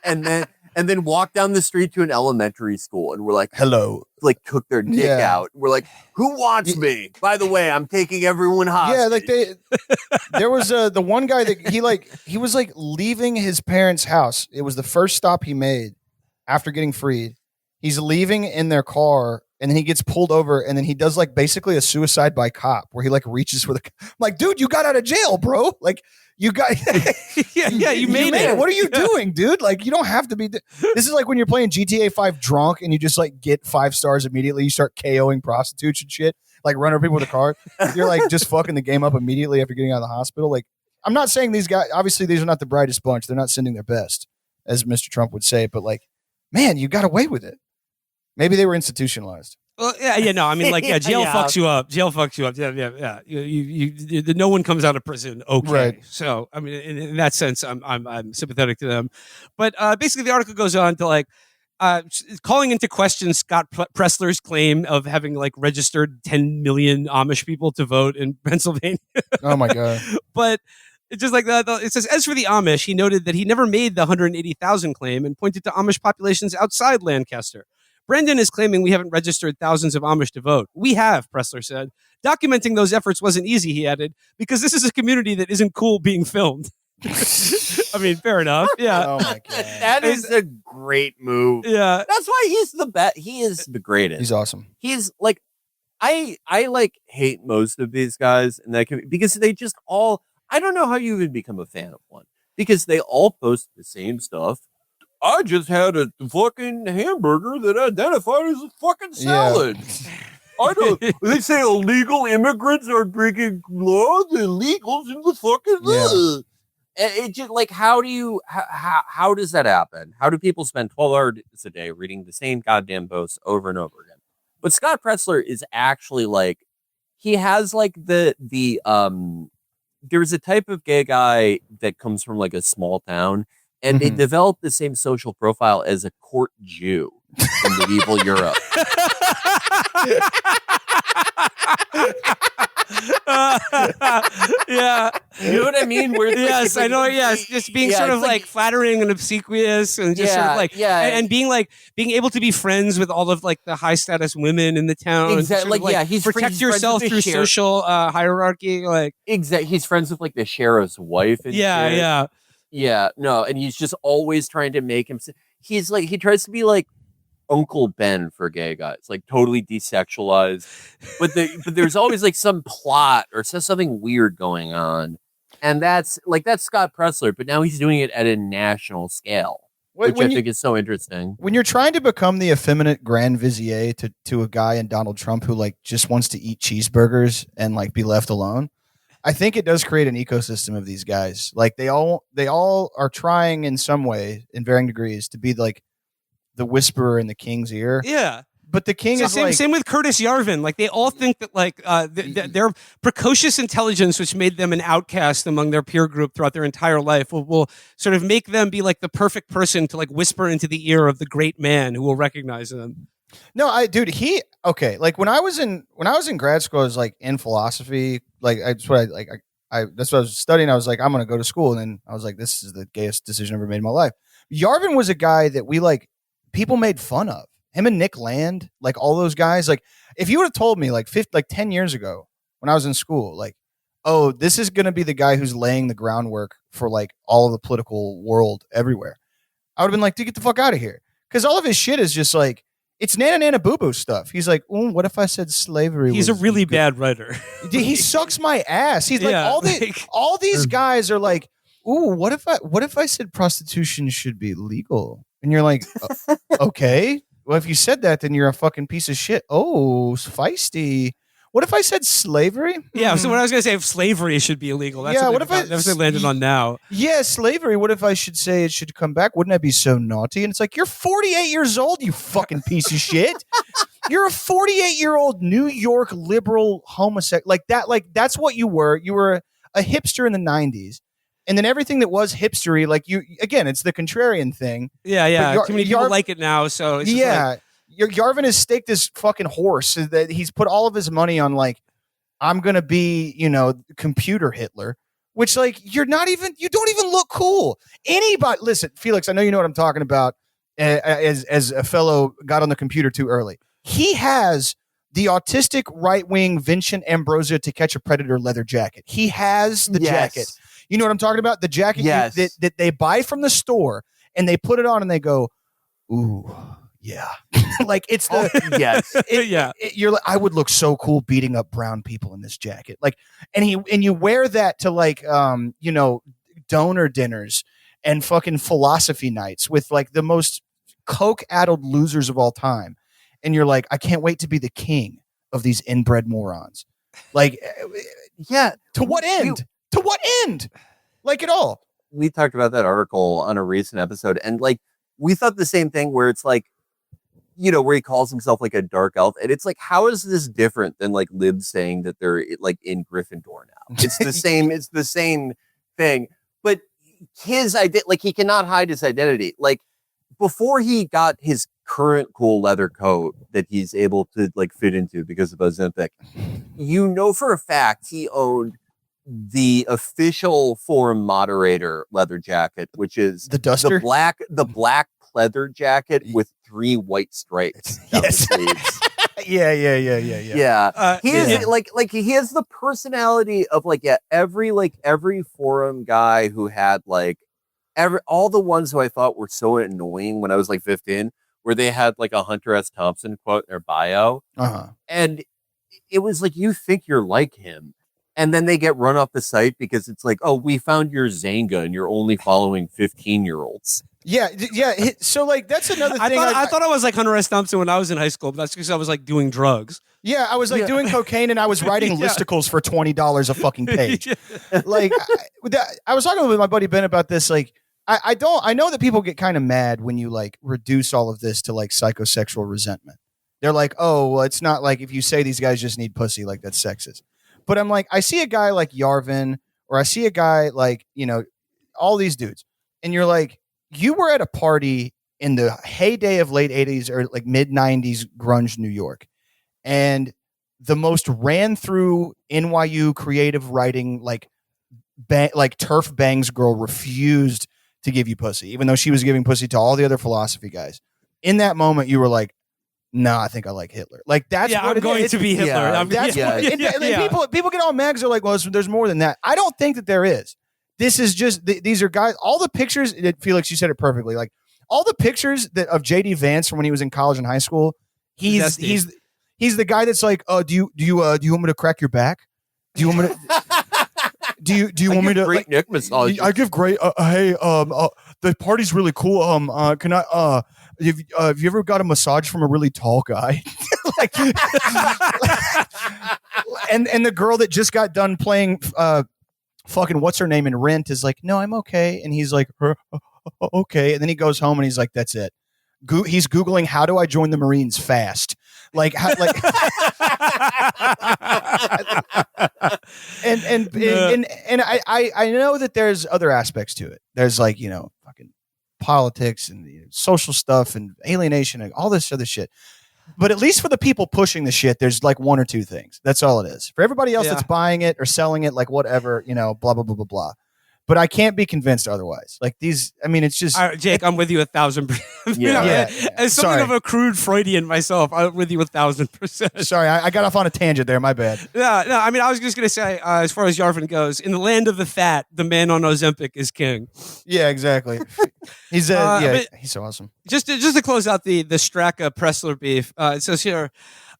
Speaker 3: and then walked down the street to an elementary school and were like,
Speaker 2: hello.
Speaker 3: Like took their dick out. We're like, who wants me? By the way, I'm taking everyone hostage.
Speaker 2: Yeah, like there was the one guy that he was like leaving his parents' house. It was the first stop he made after getting freed. He's leaving in their car. And then he gets pulled over, and then he does like basically a suicide by cop, where he like reaches for I'm like, dude, you got out of jail, bro. Like you got,
Speaker 1: you made it.
Speaker 2: What are you doing, dude? Like you don't have to be. This is like when you're playing GTA 5 drunk, and you just like get 5 stars immediately. You start KOing prostitutes and shit, like run over people with a car. You're like just fucking the game up immediately after getting out of the hospital. Like I'm not saying these guys. Obviously, these are not the brightest bunch. They're not sending their best, as Mr. Trump would say. But like, man, you got away with it. Maybe they were institutionalized.
Speaker 1: Well, no. I mean, like, jail fucks you up. Jail fucks you up. Yeah. No one comes out of prison okay.
Speaker 2: Right.
Speaker 1: So, I mean, in that sense, I'm sympathetic to them. But basically, the article goes on to like calling into question Scott Presler's claim of having like registered 10 million Amish people to vote in Pennsylvania.
Speaker 2: Oh my god!
Speaker 1: But it's just like that. It says, as for the Amish, he noted that he never made the 180,000 claim and pointed to Amish populations outside Lancaster. Brandon is claiming we haven't registered thousands of Amish to vote. We have, Presler said. Documenting those efforts wasn't easy, he added, because this is a community that isn't cool being filmed. I mean, fair enough. Yeah.
Speaker 2: Oh my god.
Speaker 3: That is a great move.
Speaker 1: Yeah.
Speaker 3: That's why he's the best. He is the greatest.
Speaker 2: He's awesome.
Speaker 3: He's like, I like hate most of these guys and that because they just all, I don't know how you would become a fan of one, because they all post the same stuff I just had a fucking hamburger that identified as a fucking salad. I don't. They say illegal immigrants are breaking laws. Illegals in the fucking. It just like how does that happen? How do people spend 12 hours a day reading the same goddamn posts over and over again? But Scott Presler is actually like he has like the there's a type of gay guy that comes from like a small town, and they develop the same social profile as a court Jew in medieval Europe.
Speaker 1: Yeah,
Speaker 3: you know what I mean. Where
Speaker 1: yes, I know. Yes, just being sort of like flattering and obsequious, and just sort of like and being able to be friends with all of like the high status women in the town.
Speaker 3: Exactly. Like,
Speaker 1: he's protect yourself through social hierarchy. Like
Speaker 3: exactly, he's friends with like the sheriff's wife. And yeah. No, and he's just always trying to make him. He's like he tries to be like Uncle Ben for gay guys, like totally desexualized, but there's always like some plot or something weird going on, and that's Scott Presler, but now he's doing it at a national scale, which I think is so interesting.
Speaker 2: When you're trying to become the effeminate grand vizier to a guy in Donald Trump who like just wants to eat cheeseburgers and like be left alone, I think it does create an ecosystem of these guys. Like they all are trying in some way, in varying degrees, to be like the whisperer in the king's ear.
Speaker 1: Yeah.
Speaker 2: But the king is
Speaker 1: same with Curtis Yarvin. Like they all think that like their precocious intelligence, which made them an outcast among their peer group throughout their entire life, will sort of make them be like the perfect person to like whisper into the ear of the great man who will recognize them.
Speaker 2: No, like when I was in grad school, I was like in philosophy. Like that's what I was studying. I was like, I'm going to go to school. And then I was like, this is the gayest decision I've ever made in my life. Yarvin was a guy that we like, people made fun of him and Nick Land, like all those guys. Like if you would have told me like 10 years ago when I was in school, like, oh, this is going to be the guy who's laying the groundwork for like all of the political world everywhere, I would have been like, dude, get the fuck out of here. Cause all of his shit is just like, it's nana boo boo stuff. He's like, what if I said slavery?
Speaker 1: He's a really bad writer.
Speaker 2: He sucks my ass. He's like, all these guys are like, ooh, what if I said prostitution should be legal? And you're like, okay. Well, if you said that, then you're a fucking piece of shit. Oh, feisty. What if I said slavery?
Speaker 1: Yeah, so what I was going to say, if slavery should be illegal. That's what they landed on now.
Speaker 2: Yeah, slavery. What if I should say it should come back? Wouldn't that be so naughty? And it's like, you're 48 years old, you fucking piece of shit. You're a 48-year-old New York liberal homosexual. Like that's what you were. You were a hipster in the 90s. And then everything that was hipstery, like it's the contrarian thing.
Speaker 1: Yeah. Too many people like it now, so it's
Speaker 2: Yarvin has staked this fucking horse that he's put all of his money on. Like, I'm gonna be, computer Hitler, which like you don't even look cool. Anybody, listen, Felix, I know you know what I'm talking about. As a fellow got on the computer too early, he has the autistic right wing Vincent Ambrosia To Catch a Predator leather jacket. He has the jacket. You know what I'm talking about? The jacket that they buy from the store and they put it on and they go, ooh, yeah. Like it's you're like, I would look so cool beating up brown people in this jacket. Like, and you wear that to like, donor dinners and fucking philosophy nights with like the most coke-addled losers of all time. And you're like, I can't wait to be the king of these inbred morons. Like, to what end? To what end? Like at all.
Speaker 3: We talked about that article on a recent episode, and like we thought the same thing where it's like, where he calls himself like a dark elf, and it's like, how is this different than like libs saying that they're like in Gryffindor now? It's the same. It's the same thing. But his identity, like he cannot hide his identity. Like before he got his current cool leather coat that he's able to like fit into because of Ozempic, for a fact he owned the official forum moderator leather jacket, which is
Speaker 2: the duster,
Speaker 3: the black leather jacket with 3 white stripes down the sleeves.
Speaker 2: Yeah.
Speaker 3: He is like he has the personality of every forum guy who had like all the ones who I thought were so annoying when I was like 15, where they had like a Hunter S. Thompson quote in their bio, and it was like, you think you're like him. And then they get run off the site because it's like, oh, we found your Zanga and you're only following 15-year-olds.
Speaker 2: So like that's another thing.
Speaker 1: I thought I was like Hunter S. Thompson when I was in high school, but that's because I was like doing drugs.
Speaker 2: Yeah, I was like doing cocaine and I was writing listicles for $20 a fucking page. Like I was talking with my buddy Ben about this. Like I know that people get kind of mad when you like reduce all of this to like psychosexual resentment. They're like, oh, well, it's not like if you say these guys just need pussy, like that's sexist. But I'm like, I see a guy like Yarvin, or I see a guy like, all these dudes, and you're like, you were at a party in the heyday of late 80s or like mid 90s grunge New York. And the most ran through NYU creative writing, like Turf Bangs girl refused to give you pussy, even though she was giving pussy to all the other philosophy guys. In that moment, you were like, "No, I think I like Hitler." Like that's what
Speaker 1: I'm going to be Hitler.
Speaker 2: People get all mad. They're like, "Well, there's more than that." I don't think that there is. This is just these are guys. All the pictures, Felix, you said it perfectly. Like all the pictures of J.D. Vance from when he was in college and high school. He's the guy that's like, do you want me to crack your back? Do you want me to? Do you want me to?
Speaker 3: Great neck massage.
Speaker 2: I give great. Hey, the party's really cool. Can I? Have you ever got a massage from a really tall guy? Like, and the girl that just got done playing, fucking what's her name in Rent is like, no, I'm okay. And he's like, okay. And then he goes home and he's like, that's it. He's Googling, how do I join the Marines fast? And I know that there's other aspects to it. There's like, fucking politics and social stuff and alienation and all this other shit. But at least for the people pushing the shit, there's like one or two things. That's all it is. For everybody else that's buying it or selling it, like whatever, blah, blah, blah, blah, blah. But I can't be convinced otherwise. Like these, I mean, it's just
Speaker 1: Jake. I'm with you 1,000%. As something of a crude Freudian myself, I'm with you 1,000%.
Speaker 2: Sorry, I got off on a tangent there. My bad.
Speaker 1: No. I mean, I was just gonna say, as far as Yarvin goes, in the land of the fat, the man on Ozempic is king.
Speaker 2: Yeah, exactly. He's he's so awesome.
Speaker 1: Just to close out the Straka Presler beef, it says here.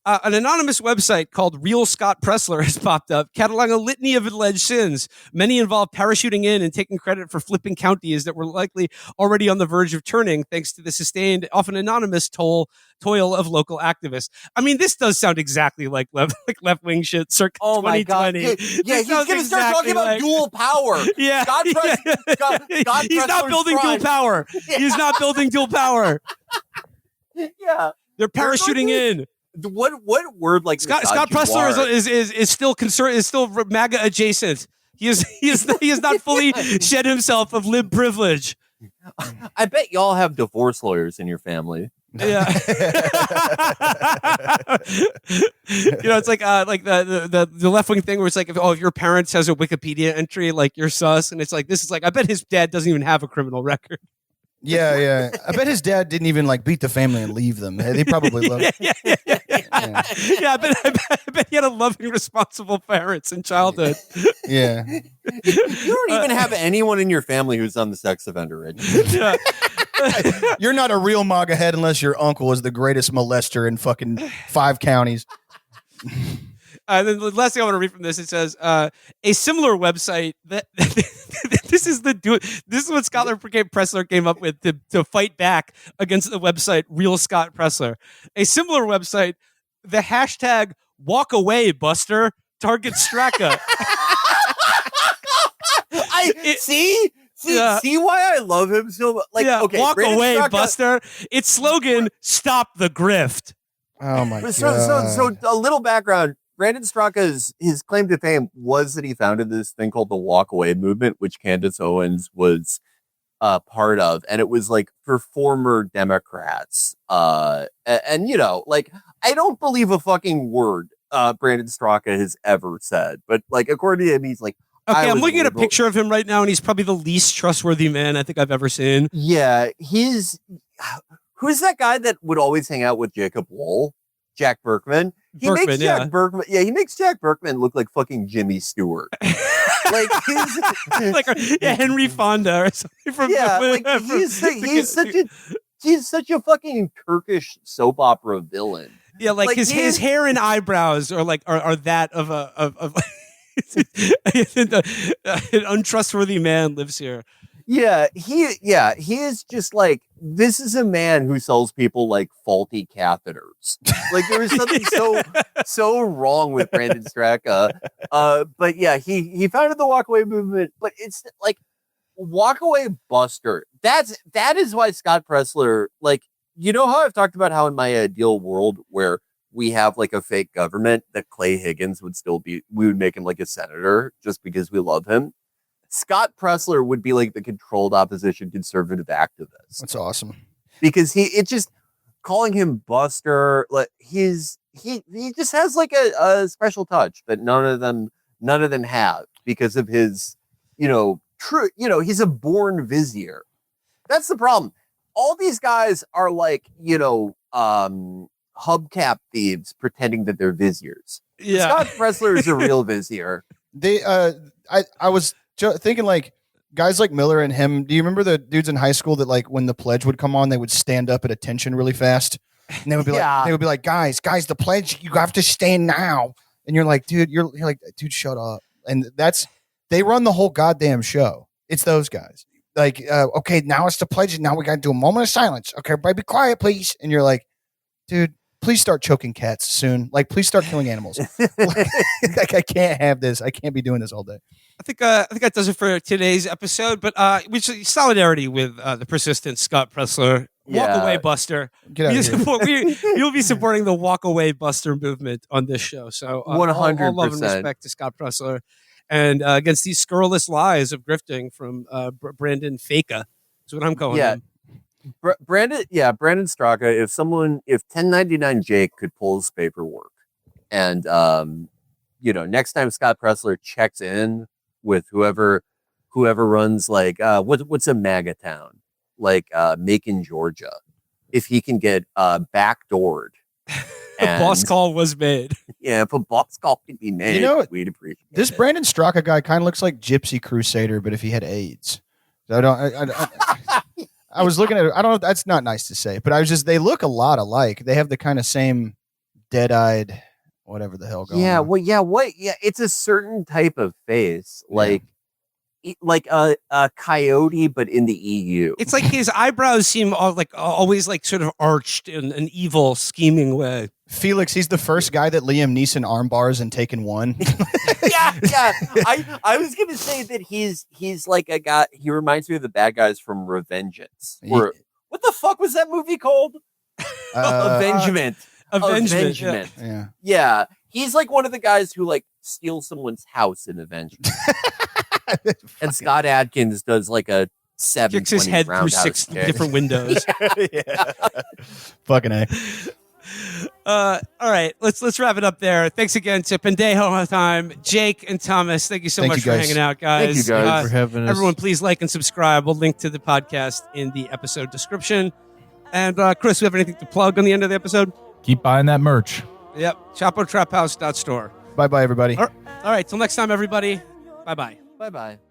Speaker 1: An anonymous website called Real Scott Presler has popped up, cataloging a litany of alleged sins. Many involve parachuting in and taking credit for flipping counties that were likely already on the verge of turning, thanks to the sustained, often anonymous toil of local activists. I mean, this does sound exactly like left-wing shit circa 2020.
Speaker 3: God. Yeah, he's going to start talking about dual power.
Speaker 1: Yeah.
Speaker 3: Scott
Speaker 1: He's not building dual power. He's not building dual power.
Speaker 3: Yeah.
Speaker 1: They're parachuting in.
Speaker 3: What word like
Speaker 1: Scott Presler is still concerned, is still MAGA adjacent. He is not fully shed himself of lib privilege.
Speaker 3: I bet y'all have divorce lawyers in your family.
Speaker 1: Yeah. It's like the left wing thing where it's like if your parents has a Wikipedia entry like you're sus, and it's like this is like I bet his dad doesn't even have a criminal record.
Speaker 2: Yeah. I bet his dad didn't even like beat the family and leave them. They probably loved it.
Speaker 1: Yeah, I bet he had a loving, responsible parents in childhood.
Speaker 2: Yeah.
Speaker 3: You don't even have anyone in your family who's on the sex offender register.
Speaker 1: Yeah.
Speaker 2: You're not a real MAGA head unless your uncle is the greatest molester in fucking 5 counties.
Speaker 1: Then the last thing I want to read from this, it says a similar website that this is what Scott Presler came up with to fight back against the website Real Scott Presler. A similar website, the hashtag walk away Buster targets Straka.
Speaker 3: See why I love him so much. Like, okay,
Speaker 1: walk
Speaker 3: Brandon
Speaker 1: away
Speaker 3: Straka,
Speaker 1: Buster. Its slogan: stop the grift.
Speaker 2: Oh my god!
Speaker 3: So a little background. Brandon Straka's his claim to fame was that he founded this thing called the Walk Away movement, which Candace Owens was part of, and it was like for former Democrats. And like I don't believe a fucking word Brandon Straka has ever said, but like according to him, he's like.
Speaker 1: Okay, I'm looking at a picture of him right now, and he's probably the least trustworthy man I think I've ever seen.
Speaker 3: Yeah, who's that guy that would always hang out with Jacob Wohl? Jack Berkman. He makes Jack Berkman look like fucking Jimmy Stewart. Like
Speaker 1: Henry Fonda or something from
Speaker 3: he's such a fucking Turkish soap opera villain.
Speaker 1: Yeah, like his hair and eyebrows are like are that of an untrustworthy man lives here.
Speaker 3: he is just like, this is a man who sells people like faulty catheters. Like there was something so wrong with Brandon Straka. But yeah, he founded the walkaway movement, but it's like walkaway buster. That is why Scott Presler, like, you know how I've talked about how in my ideal world where we have like a fake government that Clay Higgins would still be, we would make him like a senator just because we love him. Scott Presler would be like the controlled opposition conservative activist.
Speaker 2: That's awesome.
Speaker 3: Because it just calling him Buster, like he just has like a special touch that none of them have because of his, he's a born vizier. That's the problem. All these guys are like, hubcap thieves pretending that they're viziers.
Speaker 1: Yeah.
Speaker 3: Scott Presler is a real vizier.
Speaker 2: I was thinking like guys like Miller and him. Do you remember the dudes in high school that like when the pledge would come on, they would stand up at attention really fast, and they would be like, guys, the pledge, you have to stand now. And you're like, dude, you're like, dude, shut up. And they run the whole goddamn show. It's those guys. Like, okay, now it's the pledge. And now we got to do a moment of silence. Okay, everybody be quiet, please. And you're like, dude, please start choking cats soon. Like, please start killing animals. Like, I can't have this. I can't be doing this all day. I
Speaker 1: think that does it for today's episode. But solidarity with the persistent Scott Presler. Walk away, Buster.
Speaker 2: Get out of here.
Speaker 1: You'll be supporting the walk away, Buster movement on this show. So
Speaker 3: 100%.
Speaker 1: All love and respect to Scott Presler, and against these scurrilous lies of grifting from Brandon Faka. That's what I'm calling him.
Speaker 3: Brandon Straka. If 1099 Jake could pull his paperwork, and next time Scott Presler checks in with whoever runs like what's a MAGA town like Macon, Georgia, if he can get backdoored.
Speaker 1: A boss call was made.
Speaker 3: Yeah, if a boss call could be made, we'd appreciate
Speaker 2: this.
Speaker 3: it.
Speaker 2: Brandon Straka guy kind of looks like Gypsy Crusader, but if he had AIDS. So I was looking at it. I don't know. That's not nice to say, but they look a lot alike. They have the kind of same dead-eyed, whatever the hell going on.
Speaker 3: It's a certain type of face, like a coyote, but in the EU.
Speaker 1: It's like his eyebrows seem always like sort of arched in an evil, scheming way.
Speaker 2: Felix, he's the first guy that Liam Neeson armbars and Taken One.
Speaker 3: yeah. I was gonna say that he's like a guy. He reminds me of the bad guys from Revengeance. What the fuck was that movie called? Avengement. Yeah. He's like one of the guys who like steals someone's house in Avengement. And Scott Adkins does like a 720
Speaker 1: kicks his head through 6
Speaker 3: kick.
Speaker 1: different windows.
Speaker 2: Fucking A.
Speaker 1: All right, let's wrap it up there. Thanks again to Pendejo time, Jake and Thomas. Thank you so much for hanging out, guys.
Speaker 3: Thank you guys
Speaker 4: for having us.
Speaker 1: Everyone, please like and subscribe. We'll link to the podcast in the episode description. And Chris, we have anything to plug on the end of the episode?
Speaker 7: Keep buying that merch.
Speaker 1: Yep, ChapoTrapHouse.store.
Speaker 2: Bye-bye, everybody.
Speaker 1: All right, till next time, everybody. Bye-bye.
Speaker 3: Bye-bye.